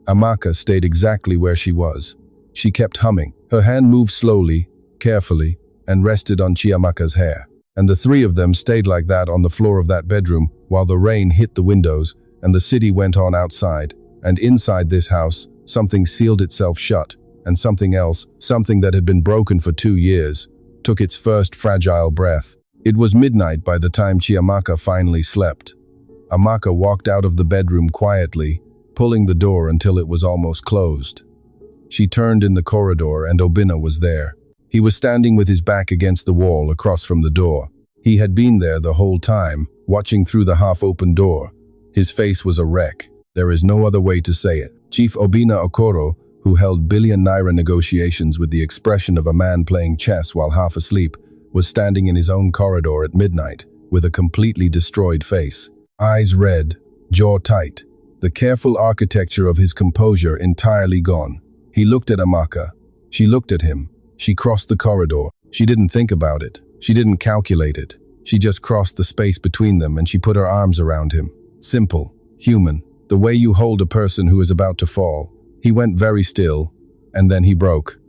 Speaker 1: AMMA stayed exactly where she was. She kept humming. Her hand moved slowly, carefully, and rested on Chiamaka's hair. And the three of them stayed like that on the floor of that bedroom while the rain hit the windows and the city went on outside. And inside this house, something sealed itself shut, and something else, something that had been broken for 2 years, took its first fragile breath. It was midnight by the time Chiamaka finally slept. AMMA walked out of the bedroom quietly, pulling the door until it was almost closed. She turned in the corridor and Obina was there. He was standing with his back against the wall across from the door. He had been there the whole time, watching through the half-open door. His face was a wreck. There is no other way to say it. Chief Obina Okoro, who held billion naira negotiations with the expression of a man playing chess while half asleep, was standing in his own corridor at midnight, with a completely destroyed face. Eyes red, jaw tight, the careful architecture of his composure entirely gone. He looked at AMMA. She looked at him. She crossed the corridor. She didn't think about it. She didn't calculate it. She just crossed the space between them and she put her arms around him. Simple, human, the way you hold a person who is about to fall. He went very still, and then he broke.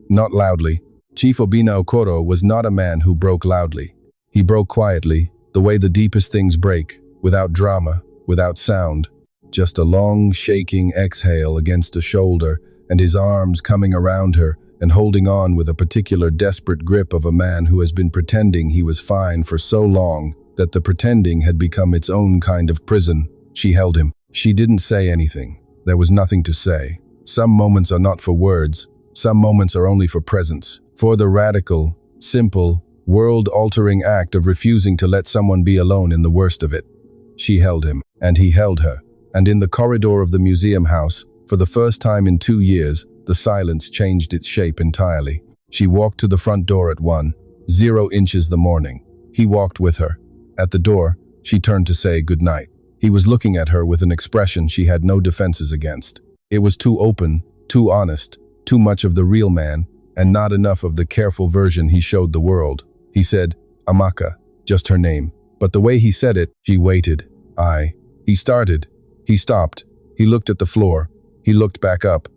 Speaker 1: Not loudly. Chief Obina Okoro was not a man who broke loudly. He broke quietly, the way the deepest things break, without drama, without sound. Just a long, shaking exhale against a shoulder, and his arms coming around her and holding on with a particular desperate grip of a man who has been pretending he was fine for so long that the pretending had become its own kind of prison. She held him. She didn't say anything. There was nothing to say. Some moments are not for words. Some moments are only for presence. For the radical, simple, world-altering act of refusing to let someone be alone in the worst of it. She held him, and he held her. And in the corridor of the museum house, for the first time in 2 years, the silence changed its shape entirely. She walked to the front door at 1:0 inches the morning. He walked with her. At the door, she turned to say goodnight. He was looking at her with an expression she had no defenses against. It was too open, too honest, too much of the real man, and not enough of the careful version he showed the world. He said, AMMA, just her name. But the way he said it, she waited. He started. He stopped. He looked at the floor. He looked back up.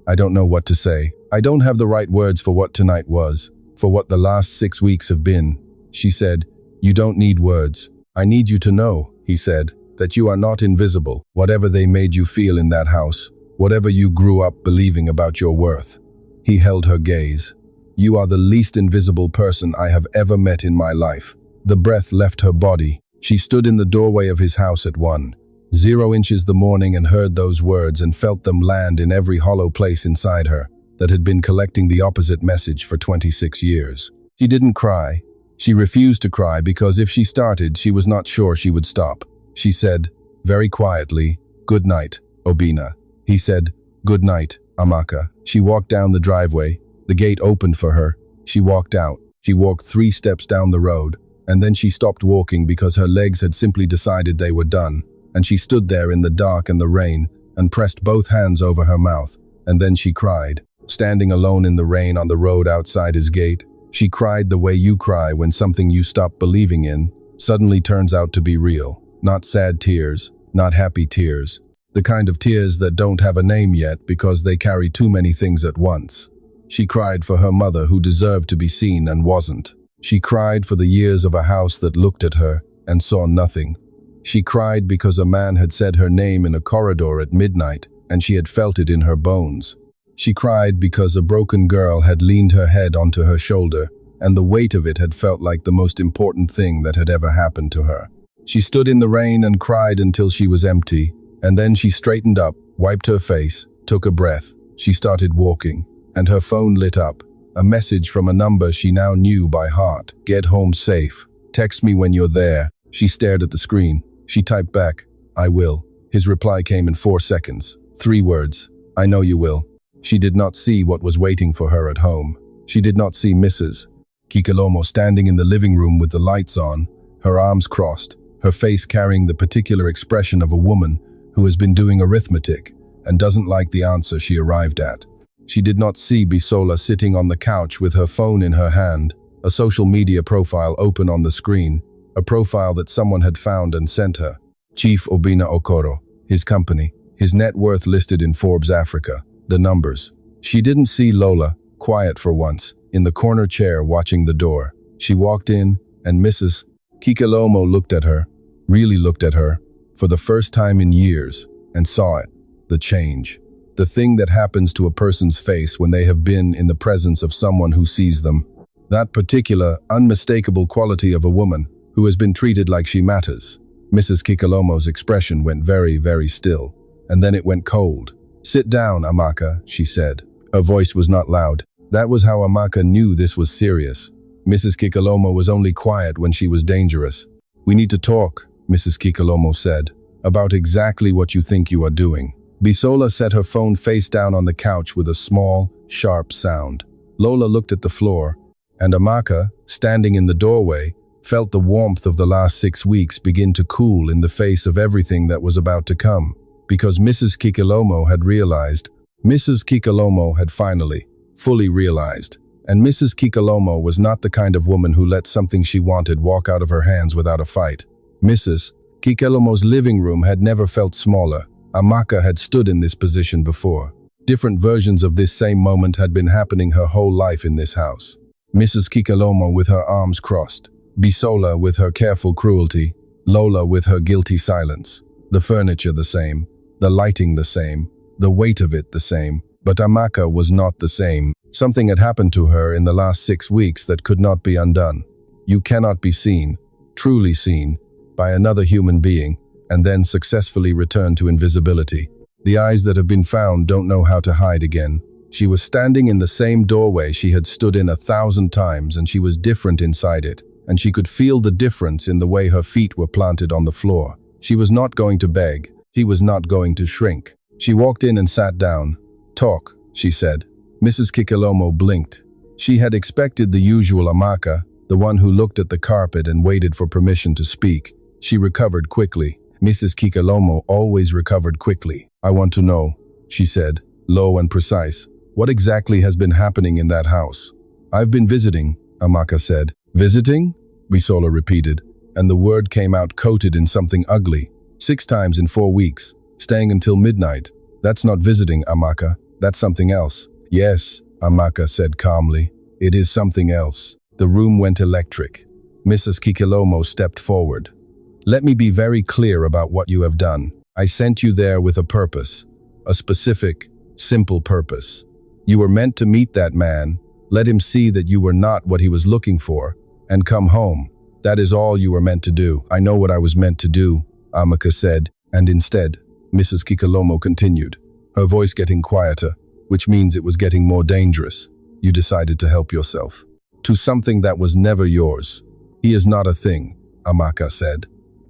Speaker 1: I don't know what to say. I don't have the right words for what tonight was, for what the last 6 weeks have been. She said, you don't need words. I need you to know, he said, that you are not invisible, whatever they made you feel in that house, whatever you grew up believing about your worth. He held her gaze. You are the least invisible person I have ever met in my life. The breath left her body. She stood in the doorway of his house at 1:0 inches the morning and heard those words and felt them land in every hollow place inside her that had been collecting the opposite message for 26 years. She didn't cry. She refused to cry because if she started, she was not sure she would stop. She said, very quietly, good night, Obina. He said, "Good night, Amaka." She walked down the driveway. The gate opened for her. She walked out. She walked 3 steps down the road, and then she stopped walking because her legs had simply decided they were done, and she stood there in the dark and the rain and pressed both hands over her mouth, and then she cried. Standing alone in the rain on the road outside his gate, she cried the way you cry when something you stop believing in suddenly turns out to be real. Not sad tears, not happy tears, the kind of tears that don't have a name yet because they carry too many things at once. She cried for her mother who deserved to be seen and wasn't. She cried for the years of a house that looked at her and saw nothing. She cried because a man had said her name in a corridor at midnight and she had felt it in her bones. She cried because a broken girl had leaned her head onto her shoulder and the weight of it had felt like the most important thing that had ever happened to her. She stood in the rain and cried until she was empty, and then she straightened up, wiped her face, took a breath. She started walking, and her phone lit up. A message from a number she now knew by heart. "Get home safe. Text me when you're there." She stared at the screen. She typed back, "I will." His reply came in 4 seconds. 3 words, "I know you will." She did not see what was waiting for her at home. She did not see Mrs. KYAU standing in the living room with the lights on, her arms crossed, her face carrying the particular expression of a woman who has been doing arithmetic and doesn't like the answer she arrived at. She did not see Bisola sitting on the couch with her phone in her hand, a social media profile open on the screen, a profile that someone had found and sent her. Chief Obina Okoro, his company, his net worth listed in Forbes Africa, the numbers. She didn't see Lola, quiet for once, in the corner chair watching the door. She walked in, and Mrs. KYAU looked at her, really looked at her, for the first time in years, and saw it, the change. The thing that happens to a person's face when they have been in the presence of someone who sees them. That particular, unmistakable quality of a woman who has been treated like she matters. Mrs. KYAU's expression went very, very still, and then it went cold. "Sit down, Amaka," she said. Her voice was not loud. That was how Amaka knew this was serious. Mrs. KYAU was only quiet when she was dangerous. "We need to talk," Mrs. KYAU said, "about exactly what you think you are doing." Bisola set her phone face down on the couch with a small, sharp sound. Lola looked at the floor, and Amaka, standing in the doorway, felt the warmth of the last 6 weeks begin to cool in the face of everything that was about to come. Because Mrs. KYAU had realized, Mrs. KYAU had finally, fully realized, and Mrs. KYAU was not the kind of woman who let something she wanted walk out of her hands without a fight. Mrs. KYAU's living room had never felt smaller. Amaka had stood in this position before. Different versions of this same moment had been happening her whole life in this house. Mrs. KYAU with her arms crossed, Bisola with her careful cruelty, Lola with her guilty silence. The furniture the same, the lighting the same, the weight of it the same. But Amaka was not the same. Something had happened to her in the last 6 weeks that could not be undone. You cannot be seen, truly seen, by another human being, and then successfully return to invisibility. The eyes that have been found don't know how to hide again. She was standing in the same doorway she had stood in 1,000 times, and she was different inside it, and she could feel the difference in the way her feet were planted on the floor. She was not going to beg. She was not going to shrink. She walked in and sat down. "Talk," she said. Mrs. KYAU blinked. She had expected the usual Amaka, the one who looked at the carpet and waited for permission to speak. She recovered quickly. Mrs. KYAU always recovered quickly. "I want to know," she said, low and precise. "What exactly has been happening in that house?" "I've been visiting," Amaka said. "Visiting?" Bisola repeated, and the word came out coated in something ugly. 6 times in 4 weeks, staying until midnight. "That's not visiting, Amaka. That's something else." "Yes," Amaka said calmly. "It is something else." The room went electric. Mrs. KYAU stepped forward. "Let me be very clear about what you have done. I sent you there with a purpose. A specific, simple purpose. You were meant to meet that man, let him see that you were not what he was looking for, and come home. That is all you were meant to do." "I know what I was meant to do," Amaka said, and instead, Mrs. KYAU continued, her voice getting quieter, which means it was getting more dangerous. "You decided to help yourself. To something that was never yours. He is not a thing," Amaka said.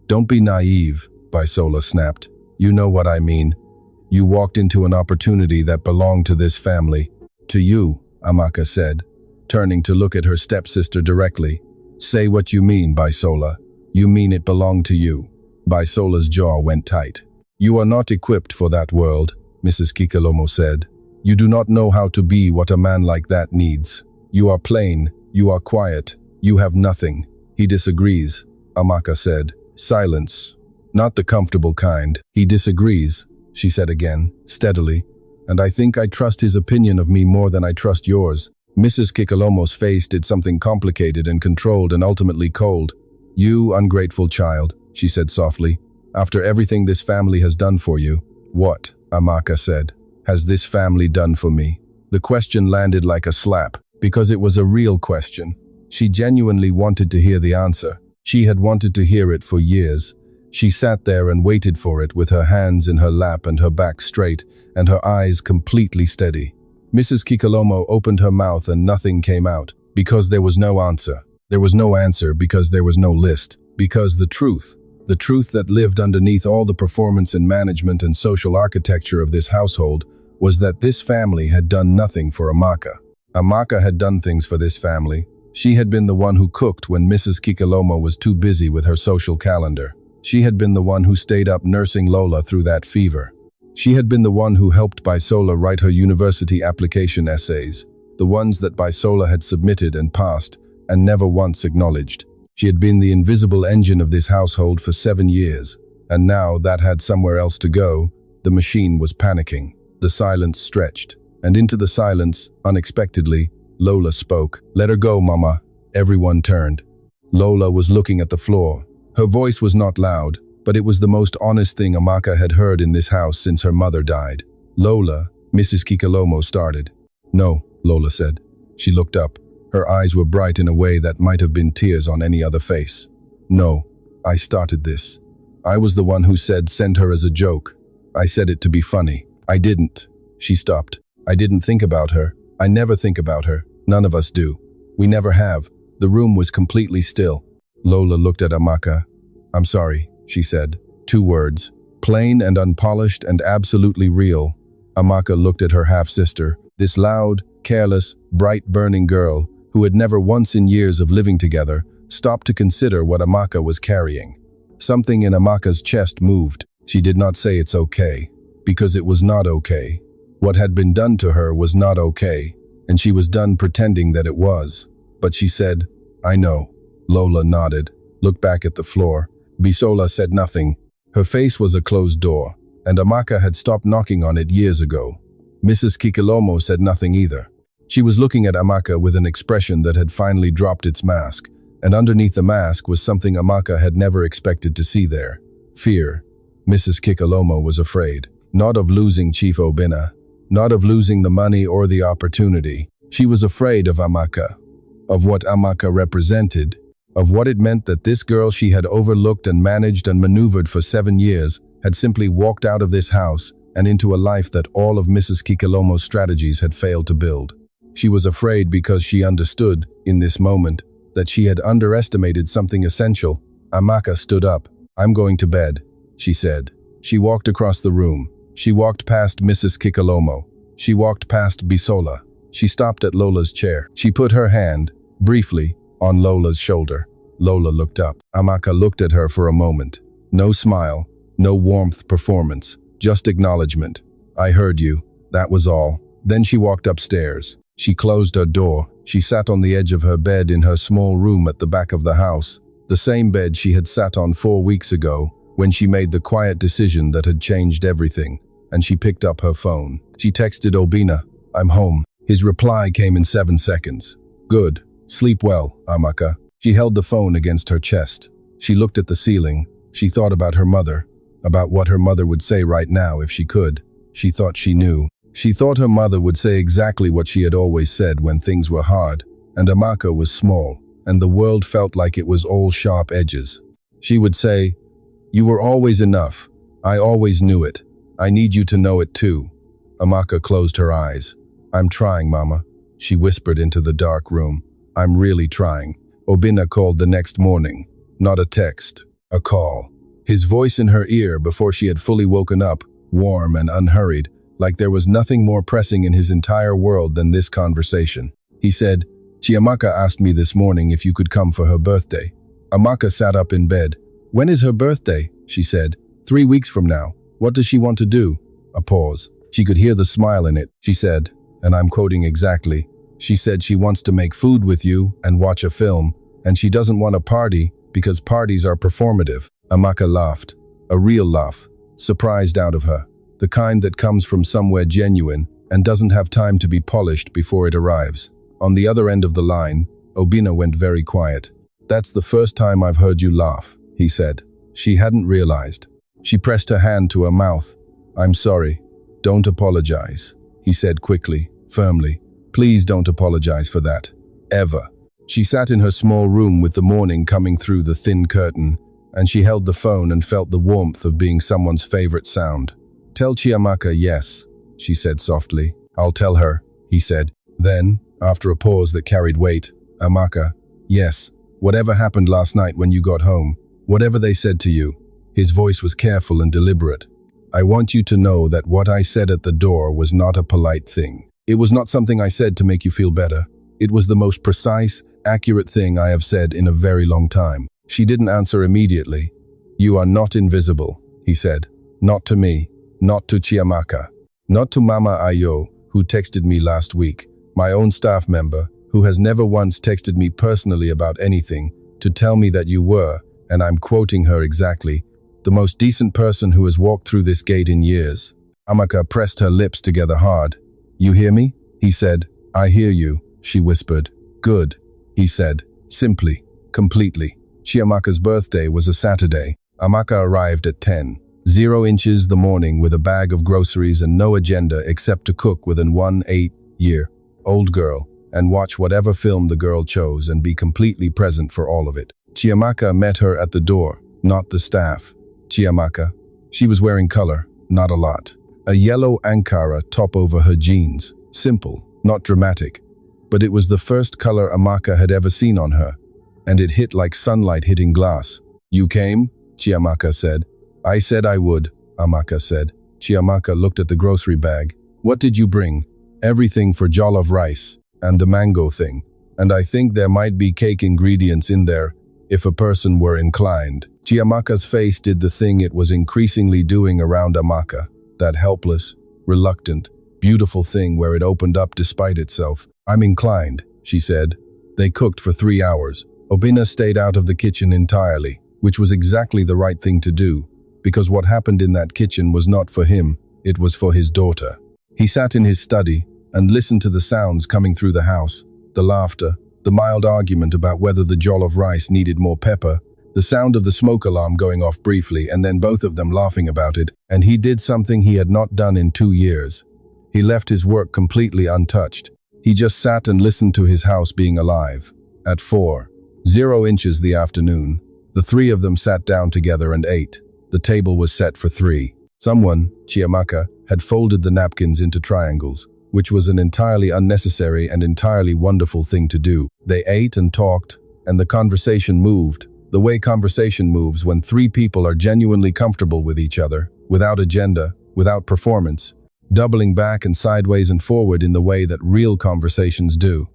Speaker 1: "Don't be naive," Bisola snapped. "You know what I mean. You walked into an opportunity that belonged to this family. To you, AMMA said, turning to look at her stepsister directly. Say what you mean, Bisola. You mean it belonged to you. Bisola's jaw went tight. You are not equipped for that world, Mrs. Kikalomo said. You do not know how to be what a man like that needs. You are plain, you are quiet, you have nothing. He disagrees, AMMA said. Silence. Not the comfortable kind. He disagrees, she said again, steadily. And I think I trust his opinion of me more than I trust yours. Mrs. Kikalomo's face did something complicated and controlled and ultimately cold. You ungrateful child, she said softly. After everything this family has done for you. What, AMMA said, has this family done for me? The question landed like a slap, because it was a real question. She genuinely wanted to hear the answer. She had wanted to hear it for years. She sat there and waited for it with her hands in her lap and her back straight and her eyes completely steady. Mrs. Kikalomo opened her mouth and nothing came out, because there was no answer. There was no answer because there was no list. Because the truth that lived underneath all the performance and management and social architecture of this household was that this family had done nothing for AMMA. AMMA had done things for this family. She had been the one who cooked when Mrs. Kikalomo was too busy with her social calendar. She had been the one who stayed up nursing Lola through that fever. She had been the one who helped Bisola write her university application essays, the ones that Bisola had submitted and passed and never once acknowledged. She had been the invisible engine of this household for 7 years, and now that had somewhere else to go, the machine was panicking. The silence stretched, and into the silence, unexpectedly, Lola spoke. Let her go, Mama. Everyone turned. Lola was looking at the floor. Her voice was not loud, but it was the most honest thing AMMA had heard in this house since her mother died. Lola, Mrs. Kikalomo started. No, Lola said. She looked up. Her eyes were bright in a way that might have been tears on any other face. No, I started this. I was the one who said send her as a joke. I said it to be funny. I didn't. She stopped. I didn't think about her. I never think about her. None of us do. We never have. The room was completely still. Lola looked at AMMA. I'm sorry, she said. 2 words. Plain and unpolished and absolutely real. AMMA looked at her half-sister, this loud, careless, bright burning girl, who had never once in years of living together stopped to consider what AMMA was carrying. Something in AMMA's chest moved. She did not say it's okay, because it was not okay. What had been done to her was not okay, and she was done pretending that it was. But she said, I know. Lola nodded, looked back at the floor. Bisola said nothing. Her face was a closed door, and AMMA had stopped knocking on it years ago. Mrs. Kikalomo said nothing either. She was looking at AMMA with an expression that had finally dropped its mask, and underneath the mask was something AMMA had never expected to see there. Fear. Mrs. Kikalomo was afraid, not of losing Chief Obina, not of losing the money or the opportunity. She was afraid of AMMA, of what AMMA represented, of what it meant that this girl she had overlooked and managed and maneuvered for 7 years had simply walked out of this house and into a life that all of Mrs. Kikalomo's strategies had failed to build. She was afraid because she understood, in this moment, that she had underestimated something essential. AMMA stood up. I'm going to bed, she said. She walked across the room. She walked past Mrs. Kikalomo. She walked past Bisola. She stopped at Lola's chair. She put her hand, briefly, on Lola's shoulder. Lola looked up. AMMA looked at her for a moment. No smile, no warmth performance, just acknowledgement. I heard you. That was all. Then she walked upstairs. She closed her door. She sat on the edge of her bed in her small room at the back of the house, the same bed she had sat on 4 weeks ago when she made the quiet decision that had changed everything, and she picked up her phone. She texted Obina, I'm home. His reply came in 7 seconds. Good. Sleep well, AMMA. She held the phone against her chest. She looked at the ceiling. She thought about her mother, about what her mother would say right now if she could. She thought she knew. She thought her mother would say exactly what she had always said when things were hard, and AMMA was small, and the world felt like it was all sharp edges. She would say, you were always enough. I always knew it. I need you to know it too. AMMA closed her eyes. I'm trying, Mama, she whispered into the dark room. I'm really trying. Obina called the next morning. Not a text, a call. His voice in her ear before she had fully woken up warm and unhurried, like there was nothing more pressing in his entire world than this conversation. He said, "Chiamaka asked me this morning if you could come for her birthday." Amaka sat up in bed. "When is her birthday?" she said. "3 weeks from now. What does she want to do?" A pause. She could hear the smile in it. She said, and I'm quoting exactly, she said she wants to make food with you and watch a film, and she doesn't want a party because parties are performative. Amaka laughed. A real laugh. Surprised out of her. The kind that comes from somewhere genuine and doesn't have time to be polished before it arrives. On the other end of the line, Obina went very quiet. "That's the first time I've heard you laugh," he said. She hadn't realized. She pressed her hand to her mouth. "I'm sorry. Don't apologize," he said quickly, firmly. "Please don't apologize for that. Ever." She sat in her small room with the morning coming through the thin curtain, and she held the phone and felt the warmth of being someone's favorite sound. "Tell Chiamaka yes," she said softly. "I'll tell her," he said. Then, after a pause that carried weight, "Amaka, yes, whatever happened last night when you got home, whatever they said to you," his voice was careful and deliberate. "I want you to know that what I said at the door was not a polite thing. It was not something I said to make you feel better. It was the most precise, accurate thing I have said in a very long time." She didn't answer immediately. "You are not invisible," he said. "Not to me, not to Chiamaka, not to Mama Ayo, who texted me last week, my own staff member, who has never once texted me personally about anything, to tell me that you were, and I'm quoting her exactly, the most decent person who has walked through this gate in years." Amaka pressed her lips together hard. "You hear me?" he said. "I hear you," she whispered. "Good," he said, simply, completely. Chiamaka's birthday was a Saturday. Amaka arrived at 10:00 the morning with a bag of groceries and no agenda except to cook with an 8-year-old girl and watch whatever film the girl chose and be completely present for all of it. Chiamaka met her at the door, not the staff. Chiamaka. She was wearing color, not a lot. A yellow Ankara top over her jeans. Simple, not dramatic. But it was the first color Amaka had ever seen on her, and it hit like sunlight hitting glass. "You came?" Chiamaka said. "I said I would," Amaka said. Chiamaka looked at the grocery bag. "What did you bring?" "Everything for jollof rice, and the mango thing. And I think there might be cake ingredients in there, if a person were inclined." Chiamaka's face did the thing it was increasingly doing around Amaka, that helpless, reluctant, beautiful thing where it opened up despite itself. "I'm inclined," she said. They cooked for 3 hours. Obina stayed out of the kitchen entirely, which was exactly the right thing to do, because what happened in that kitchen was not for him, it was for his daughter. He sat in his study and listened to the sounds coming through the house, the laughter, the mild argument about whether the jollof rice needed more pepper, the sound of the smoke alarm going off briefly and then both of them laughing about it, and he did something he had not done in 2 years. He left his work completely untouched. He just sat and listened to his house being alive. At 4:00 the afternoon, the three of them sat down together and ate. The table was set for 3. Someone, Chiamaka, had folded the napkins into triangles, which was an entirely unnecessary and entirely wonderful thing to do. They ate and talked, and the conversation moved, the way conversation moves when 3 people are genuinely comfortable with each other, without agenda, without performance, doubling back and sideways and forward in the way that real conversations do.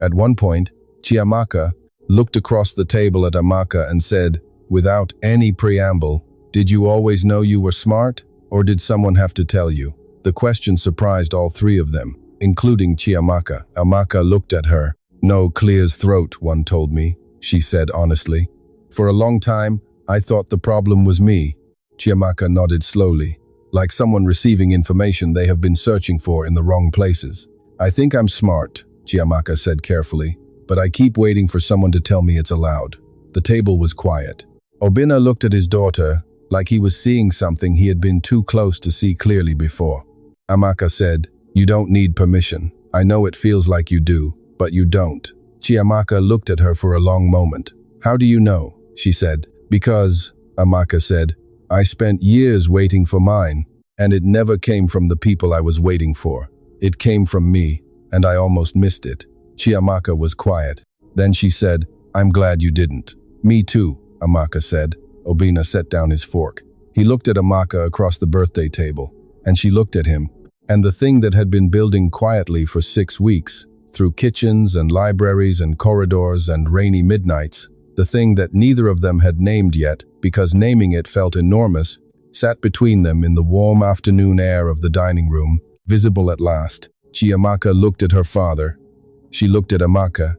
Speaker 1: At one point, Chiamaka looked across the table at Amaka and said, without any preamble, "Did you always know you were smart, or did someone have to tell you?" The question surprised all 3 of them, including Chiamaka. Amaka looked at her. "No, clears throat, one told me," she said honestly. "For a long time, I thought the problem was me." Chiamaka nodded slowly, like someone receiving information they have been searching for in the wrong places. "I think I'm smart," Chiamaka said carefully, "but I keep waiting for someone to tell me it's allowed." The table was quiet. Obina looked at his daughter like he was seeing something he had been too close to see clearly before. Amaka said, "You don't need permission. I know it feels like you do, but you don't." Chiamaka looked at her for a long moment. "How do you know?" she said. "Because," Amaka said, "I spent years waiting for mine, and it never came from the people I was waiting for. It came from me, and I almost missed it." Chiamaka was quiet. Then she said, "I'm glad you didn't." "Me too," Amaka said. Obina set down his fork. He looked at AMMA across the birthday table, and she looked at him, and the thing that had been building quietly for 6 weeks, through kitchens and libraries and corridors and rainy midnights, the thing that neither of them had named yet, because naming it felt enormous, sat between them in the warm afternoon air of the dining room, visible at last. Chiamaka looked at her father. She looked at Amaka.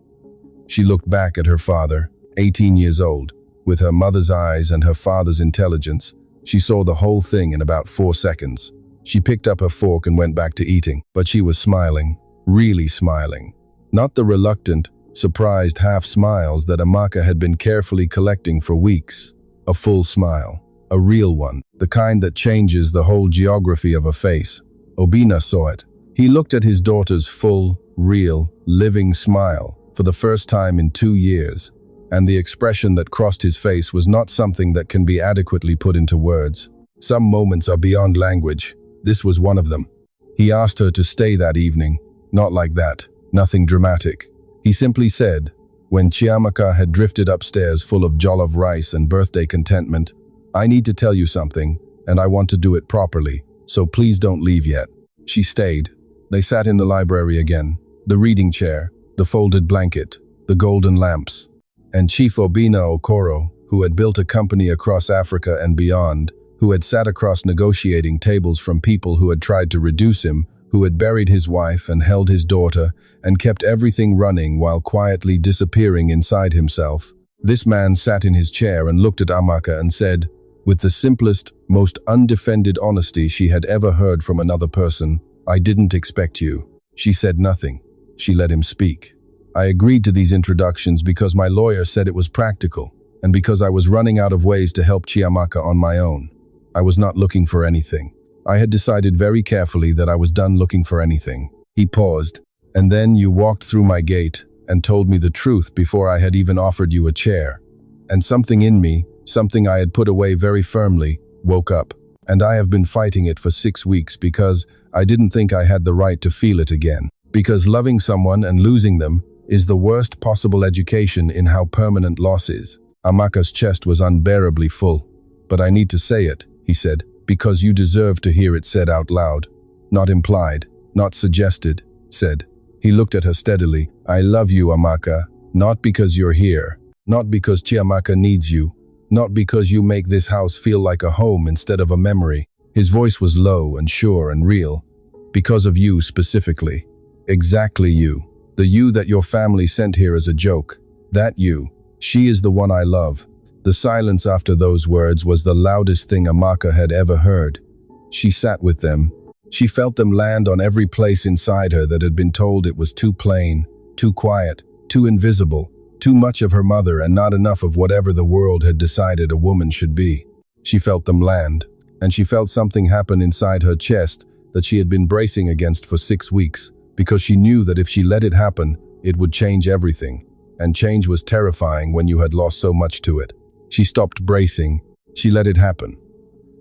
Speaker 1: She looked back at her father, 18 years old. With her mother's eyes and her father's intelligence, she saw the whole thing in about 4 seconds. She picked up her fork and went back to eating, but she was smiling, really smiling. Not the reluctant, surprised half smiles that Amaka had been carefully collecting for weeks. A full smile, a real one, the kind that changes the whole geography of a face. Obina saw it. He looked at his daughter's full, real, living smile for the first time in 2 years, and the expression that crossed his face was not something that can be adequately put into words. Some moments are beyond language. This was one of them. He asked her to stay that evening. Not like that, nothing dramatic. He simply said, when Chiamaka had drifted upstairs full of jollof rice and birthday contentment, "I need to tell you something, and I want to do it properly, so please don't leave yet." She stayed. They sat in the library again, the reading chair, the folded blanket, the golden lamps. And Chief Obina Okoro, who had built a company across Africa and beyond, who had sat across negotiating tables from people who had tried to reduce him, who had buried his wife and held his daughter, and kept everything running while quietly disappearing inside himself. This man sat in his chair and looked at Amaka and said, with the simplest, most undefended honesty she had ever heard from another person, "I didn't expect you." She said nothing. She let him speak. I agreed to these introductions because my lawyer said it was practical, and because I was running out of ways to help Chiamaka on my own. I was not looking for anything. I had decided very carefully that I was done looking for anything. He paused, and then you walked through my gate and told me the truth before I had even offered you a chair. And something in me, something I had put away very firmly, woke up. And I have been fighting it for 6 weeks because I didn't think I had the right to feel it again. Because loving someone and losing them is the worst possible education in how permanent loss is. Amaka's chest was unbearably full. "But I need to say it," he said, "because you deserve to hear it said out loud. Not implied, not suggested, said." He looked at her steadily. "I love you, Amaka, not because you're here, not because Chiamaka needs you, not because you make this house feel like a home instead of a memory." His voice was low and sure and real. "Because of you specifically. Exactly you. The you that your family sent here as a joke. That you. She is the one I love." The silence after those words was the loudest thing Amaka had ever heard. She sat with them. She felt them land on every place inside her that had been told it was too plain, too quiet, too invisible, too much of her mother and not enough of whatever the world had decided a woman should be. She felt them land, and she felt something happen inside her chest that she had been bracing against for 6 weeks, because she knew that if she let it happen, it would change everything. And change was terrifying when you had lost so much to it. She stopped bracing. She let it happen.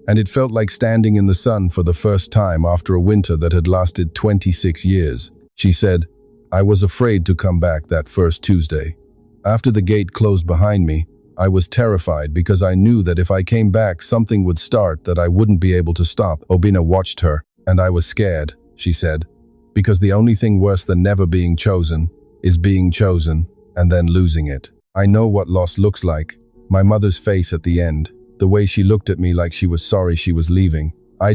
Speaker 1: And it felt like standing in the sun for the first time after a winter that had lasted 26 years. She said, "I was afraid to come back that first Tuesday. After the gate closed behind me, I was terrified because I knew that if I came back, something would start that I wouldn't be able to stop." Obina watched her, and I was scared, she said, because the only thing worse than never being chosen is being chosen and then losing it. I know what loss looks like. My mother's face at the end, the way she looked at me like she was sorry she was leaving. I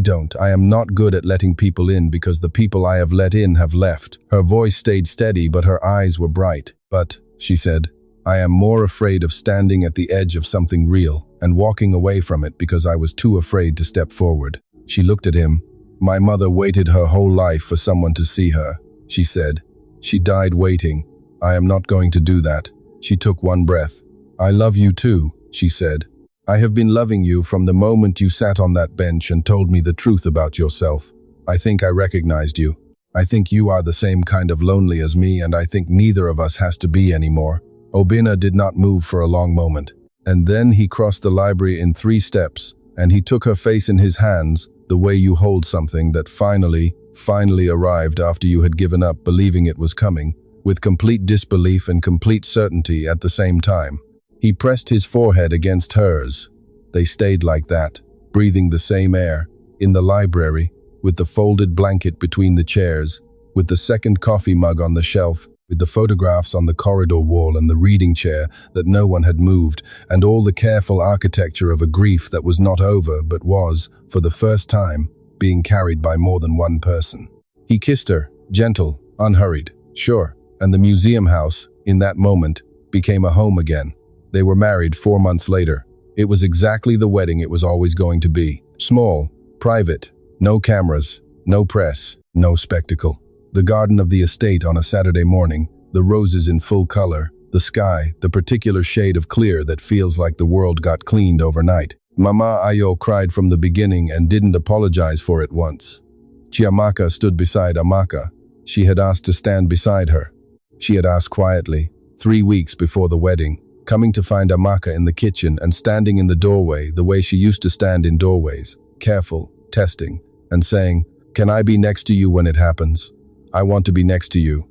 Speaker 1: am not good at letting people in because the people I have let in have left. Her voice stayed steady, but her eyes were bright. "But," she said, "I am more afraid of standing at the edge of something real and walking away from it because I was too afraid to step forward." She looked at him. "My mother waited her whole life for someone to see her," she said. "She died waiting. I am not going to do that." She took one breath. "I love you too," she said. "I have been loving you from the moment you sat on that bench and told me the truth about yourself. I think I recognized you. I think you are the same kind of lonely as me, and I think neither of us has to be anymore." Obina did not move for a long moment. And then he crossed the library in 3 steps, and he took her face in his hands, the way you hold something that finally arrived after you had given up believing it was coming, with complete disbelief and complete certainty at the same time. He pressed his forehead against hers. They stayed like that, breathing the same air, in the library, with the folded blanket between the chairs, with the second coffee mug on the shelf, with the photographs on the corridor wall and the reading chair that no one had moved, and all the careful architecture of a grief that was not over but was, for the first time, being carried by more than one person. He kissed her, gentle, unhurried, sure, and the museum house, in that moment, became a home again. They were married 4 months later. It was exactly the wedding it was always going to be. Small, private, no cameras, no press, no spectacle. The garden of the estate on a Saturday morning, the roses in full color, the sky, the particular shade of clear that feels like the world got cleaned overnight. Mama Ayo cried from the beginning and didn't apologize for it once. Chiamaka stood beside Amaka. She had asked to stand beside her. She had asked quietly, 3 weeks before the wedding, coming to find Amaka in the kitchen and standing in the doorway the way she used to stand in doorways, careful, testing, and saying, "Can I be next to you when it happens? I want to be next to you."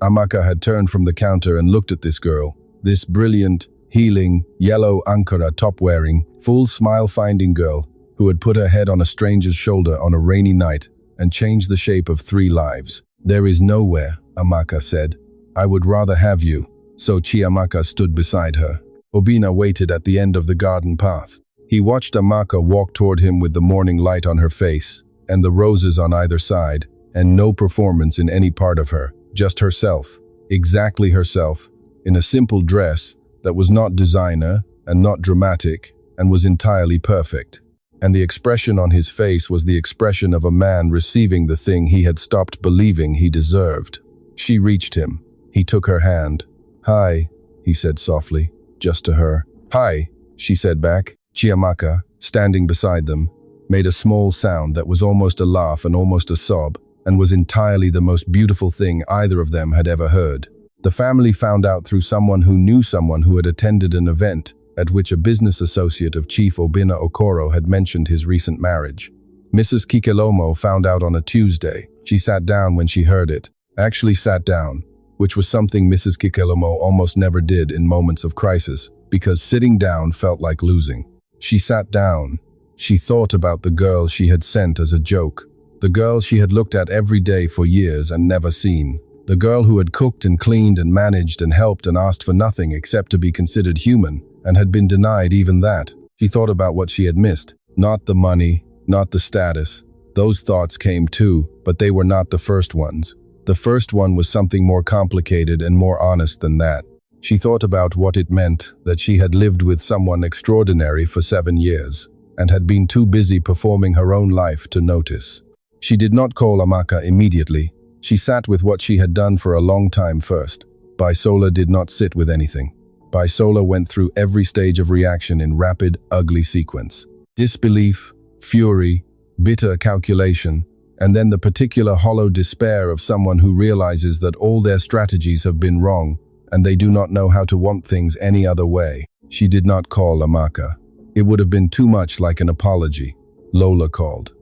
Speaker 1: Amaka had turned from the counter and looked at this girl, this brilliant, healing, yellow Ankara top-wearing, full smile-finding girl who had put her head on a stranger's shoulder on a rainy night and changed the shape of 3 lives. "There is nowhere," Amaka said. "I would rather have you." So Chiamaka stood beside her. Obina waited at the end of the garden path. He watched Amaka walk toward him with the morning light on her face, and the roses on either side, and no performance in any part of her, just herself, exactly herself, in a simple dress that was not designer and not dramatic and was entirely perfect. And the expression on his face was the expression of a man receiving the thing he had stopped believing he deserved. She reached him. He took her hand. "Hi," he said softly, just to her. "Hi," she said back. Chiamaka, standing beside them, made a small sound that was almost a laugh and almost a sob, and was entirely the most beautiful thing either of them had ever heard. The family found out through someone who had attended an event at which a business associate of Chief Obina Okoro had mentioned his recent marriage. Mrs. Kikelomo found out on a Tuesday. She sat down when she heard it, actually sat down, which was something Mrs. Kikelomo almost never did in moments of crisis, because sitting down felt like losing. She sat down. She thought about the girl she had sent as a joke, the girl she had looked at every day for years and never seen, the girl who had cooked and cleaned and managed and helped and asked for nothing except to be considered human, and had been denied even that. She thought about what she had missed. Not the money, not the status. Those thoughts came too, but they were not the first ones. The first one was something more complicated and more honest than that. She thought about what it meant that she had lived with someone extraordinary for 7 years, and had been too busy performing her own life to notice. She did not call Amaka immediately. She sat with what she had done for a long time first. Bisola did not sit with anything. Bisola went through every stage of reaction in rapid, ugly sequence. Disbelief, fury, bitter calculation, and then the particular hollow despair of someone who realizes that all their strategies have been wrong, and they do not know how to want things any other way. She did not call Amaka. It would have been too much like an apology. Lola called.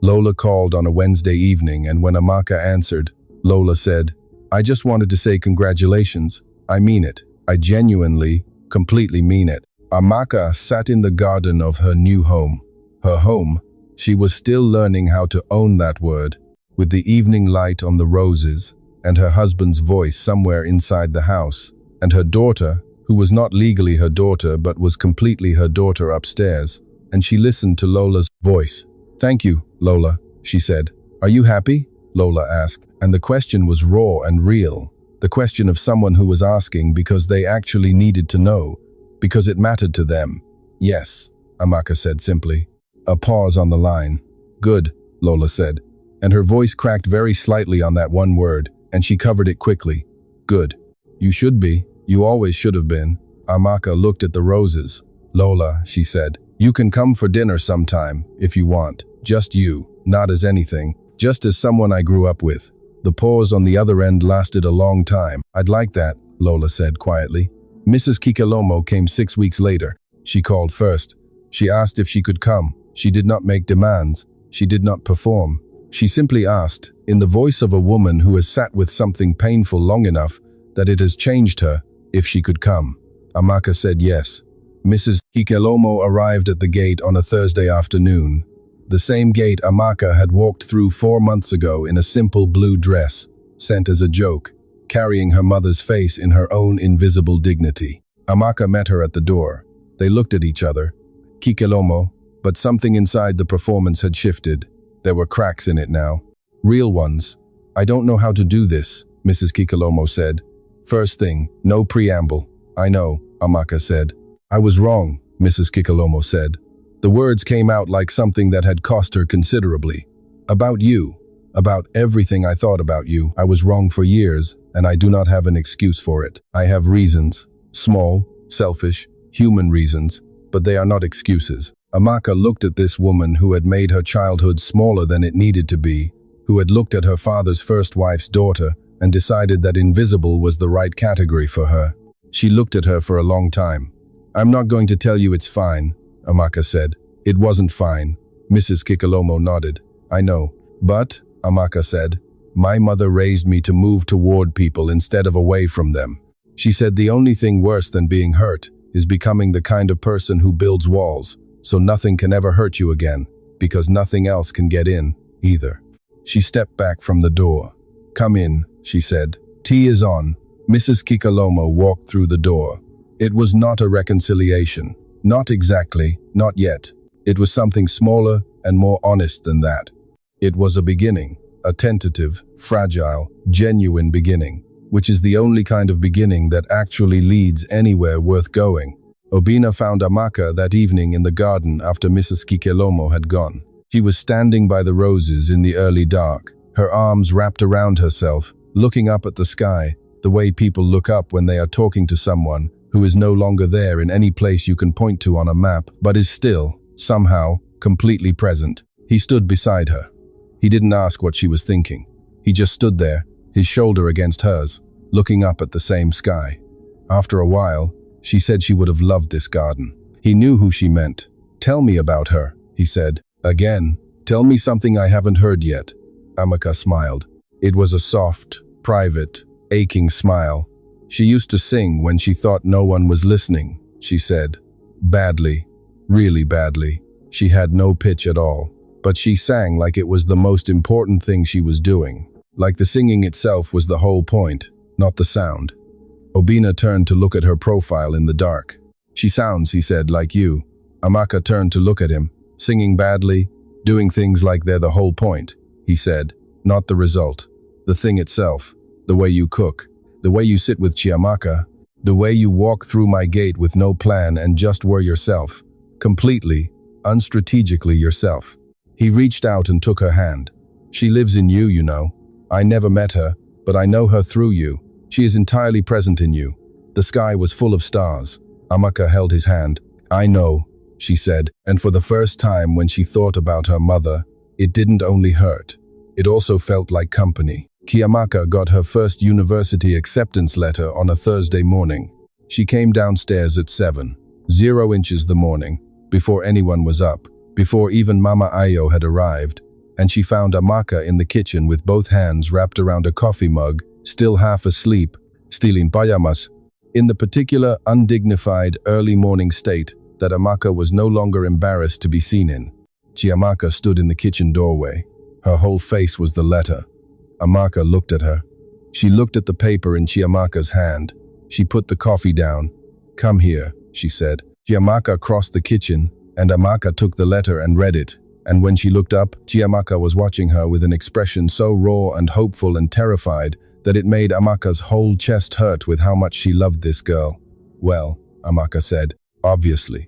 Speaker 1: Lola called on a Wednesday evening, and when Amaka answered, Lola said, "I just wanted to say congratulations. I mean it. I genuinely, completely mean it." Amaka sat in the garden of her new home. Her home. She was still learning how to own that word, with the evening light on the roses, and her husband's voice somewhere inside the house, and her daughter, who was not legally her daughter but was completely her daughter upstairs, and she listened to Lola's voice. "Thank you, Lola," she said. "Are you happy?" Lola asked, and the question was raw and real. The question of someone who was asking because they actually needed to know, because it mattered to them. "Yes," Amaka said simply. A pause on the line. "Good," Lola said, and her voice cracked very slightly on that one word, and she covered it quickly. "Good. You should be. You always should have been." Amaka looked at the roses. "Lola," she said, "you can come for dinner sometime, if you want. Just you, not as anything, just as someone I grew up with." The pause on the other end lasted a long time. "I'd like that," Lola said quietly. Mrs. Kikelomo came 6 weeks later. She called first. She asked if she could come. She did not make demands. She did not perform. She simply asked, in the voice of a woman who has sat with something painful long enough that it has changed her, if she could come. Amaka said yes. Mrs. Kikelomo arrived at the gate on a Thursday afternoon. The same gate AMMA had walked through 4 months ago in a simple blue dress, sent as a joke, carrying her mother's face in her own invisible dignity. AMMA met her at the door. They looked at each other. Kikelomo, but something inside the performance had shifted. There were cracks in it now. Real ones. "I don't know how to do this," Mrs. Kikelomo said. "First thing, no preamble." "I know," AMMA said. "I was wrong," Mrs. Kikelomo said. The words came out like something that had cost her considerably. "About you. About everything I thought about you. I was wrong for years, and I do not have an excuse for it. I have reasons. Small, selfish, human reasons, but they are not excuses." AMMA looked at this woman who had made her childhood smaller than it needed to be, who had looked at her father's first wife's daughter and decided that invisible was the right category for her. She looked at her for a long time. "I'm not going to tell you it's fine," AMMA said. "It wasn't fine." Mrs. Kikelomo nodded. "I know. But," AMMA said, "my mother raised me to move toward people instead of away from them. She said the only thing worse than being hurt is becoming the kind of person who builds walls, so nothing can ever hurt you again, because nothing else can get in, either." She stepped back from the door. "Come in," she said. "Tea is on." Mrs. Kikelomo walked through the door. It was not a reconciliation. Not exactly, not yet. It was something smaller and more honest than that. It was a beginning, a tentative, fragile, genuine beginning, which is the only kind of beginning that actually leads anywhere worth going. Obina found AMMA that evening in the garden after Mrs. Kikelomo had gone. She was standing by the roses in the early dark, her arms wrapped around herself, looking up at the sky, the way people look up when they are talking to someone who is no longer there in any place you can point to on a map, but is still, somehow, completely present. He stood beside her. He didn't ask what she was thinking. He just stood there, his shoulder against hers, looking up at the same sky. After a while, she said she would have loved this garden. He knew who she meant. "Tell me about her," he said. "Again, tell me something I haven't heard yet." AMMA smiled. It was a soft, private, aching smile. She used to sing when she thought no one was listening, she said. Badly, really badly. She had no pitch at all, but she sang like it was the most important thing she was doing. Like the singing itself was the whole point, not the sound. Obina turned to look at her profile in the dark. "She sounds," he said, "like you." AMMA turned to look at him. "Singing badly, doing things like they're the whole point," he said. "Not the result. The thing itself. The way you cook. The way you sit with Chiamaka. The way you walk through my gate with no plan and just were yourself. Completely, unstrategically yourself." He reached out and took her hand. "She lives in you, you know. I never met her, but I know her through you. She is entirely present in you." The sky was full of stars. AMMA held his hand. "I know," she said, and for the first time when she thought about her mother, it didn't only hurt. It also felt like company. Chiamaka got her first university acceptance letter on a Thursday morning. She came downstairs at 7:00 the morning, before anyone was up, before even Mama Ayo had arrived, and she found AMMA in the kitchen with both hands wrapped around a coffee mug, still half asleep, stealing pajamas, in the particular undignified early morning state that AMMA was no longer embarrassed to be seen in. Chiamaka stood in the kitchen doorway. Her whole face was the letter. AMMA looked at her. She looked at the paper in Chiamaka's hand. She put the coffee down. "Come here," she said. Chiamaka crossed the kitchen, and AMMA took the letter and read it. And when she looked up, Chiamaka was watching her with an expression so raw and hopeful and terrified that it made AMMA's whole chest hurt with how much she loved this girl. "Well," AMMA said, obviously.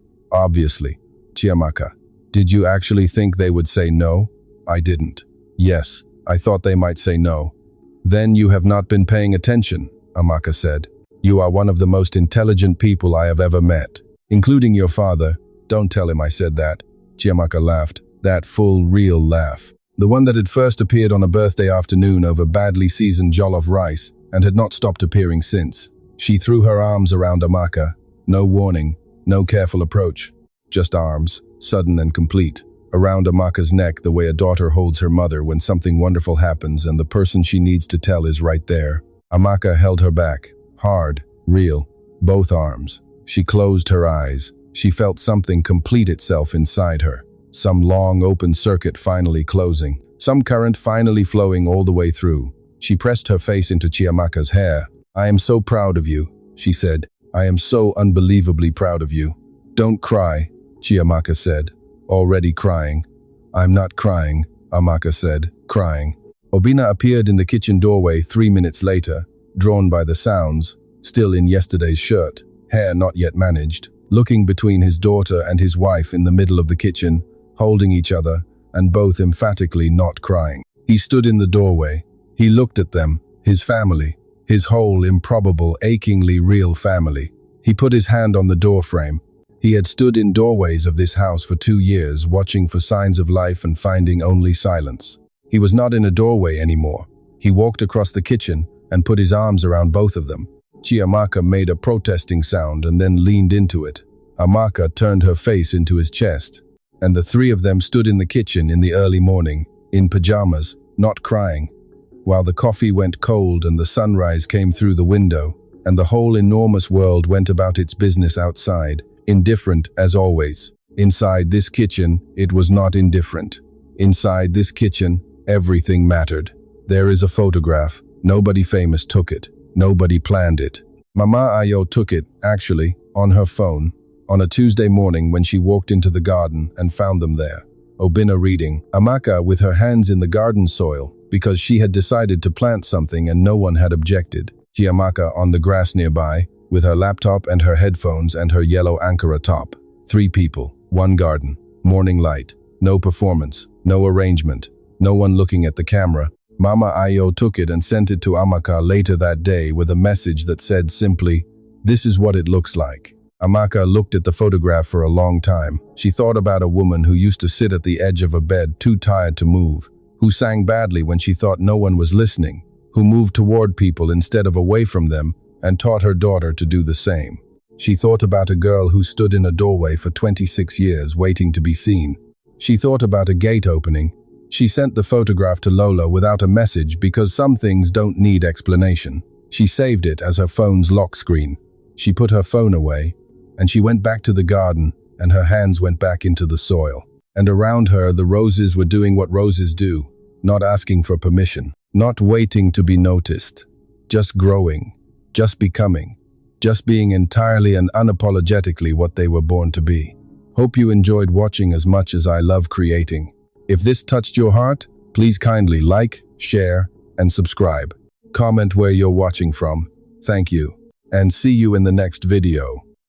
Speaker 1: "Chiamaka, did you actually think they would say no?" "I didn't." "Yes, I thought they might say no." "Then you have not been paying attention," AMMA said. "You are one of the most intelligent people I have ever met, including your father." "Don't tell him I said that." Chiamaka laughed, that full, real laugh. The one that had first appeared on a birthday afternoon over badly seasoned jollof rice and had not stopped appearing since. She threw her arms around AMMA. No warning, no careful approach. Just arms, sudden and complete, around AMMA's neck the way a daughter holds her mother when something wonderful happens and the person she needs to tell is right there. AMMA held her back, hard, real, both arms. She closed her eyes. She felt something complete itself inside her. Some long open circuit finally closing. Some current finally flowing all the way through. She pressed her face into Chiamaka's hair. "I am so proud of you," she said. "I am so unbelievably proud of you." "Don't cry," Chiamaka said, already crying. "I'm not crying," Amaka said, crying. Obina appeared in the kitchen doorway 3 minutes later, drawn by the sounds, still in yesterday's shirt, hair not yet managed, looking between his daughter and his wife in the middle of the kitchen, holding each other, and both emphatically not crying. He stood in the doorway. He looked at them, his family, his whole improbable, achingly real family. He put his hand on the doorframe. He had stood in doorways of this house for 2 years, watching for signs of life and finding only silence. He was not in a doorway anymore. He walked across the kitchen and put his arms around both of them. Chiamaka made a protesting sound and then leaned into it. Amaka turned her face into his chest, and the three of them stood in the kitchen in the early morning, in pajamas, not crying, while the coffee went cold and the sunrise came through the window, and the whole enormous world went about its business outside, indifferent as always. Inside this kitchen, it was not indifferent. Inside this kitchen, everything mattered. There is a photograph. Nobody famous took it. Nobody planned it. Mama Ayo took it, actually, on her phone, on a Tuesday morning when she walked into the garden and found them there. Obina reading, Amaka with her hands in the garden soil, because she had decided to plant something and no one had objected. Chiamaka on the grass nearby, with her laptop and her headphones and her yellow Ankara top. 3 people, 1 garden, morning light, no performance, no arrangement, no one looking at the camera. Mama Ayo took it and sent it to Amaka later that day with a message that said simply, "This is what it looks like." Amaka looked at the photograph for a long time. She thought about a woman who used to sit at the edge of a bed too tired to move, who sang badly when she thought no one was listening, who moved toward people instead of away from them, and taught her daughter to do the same. She thought about a girl who stood in a doorway for 26 years waiting to be seen. She thought about a gate opening. She sent the photograph to Lola without a message because some things don't need explanation. She saved it as her phone's lock screen. She put her phone away, and she went back to the garden, and her hands went back into the soil. And around her, the roses were doing what roses do, not asking for permission, not waiting to be noticed, just growing, just becoming, just being entirely and unapologetically what they were born to be. Hope you enjoyed watching as much as I love creating. If this touched your heart, please kindly like, share, and subscribe. Comment where you're watching from. Thank you, and see you in the next video.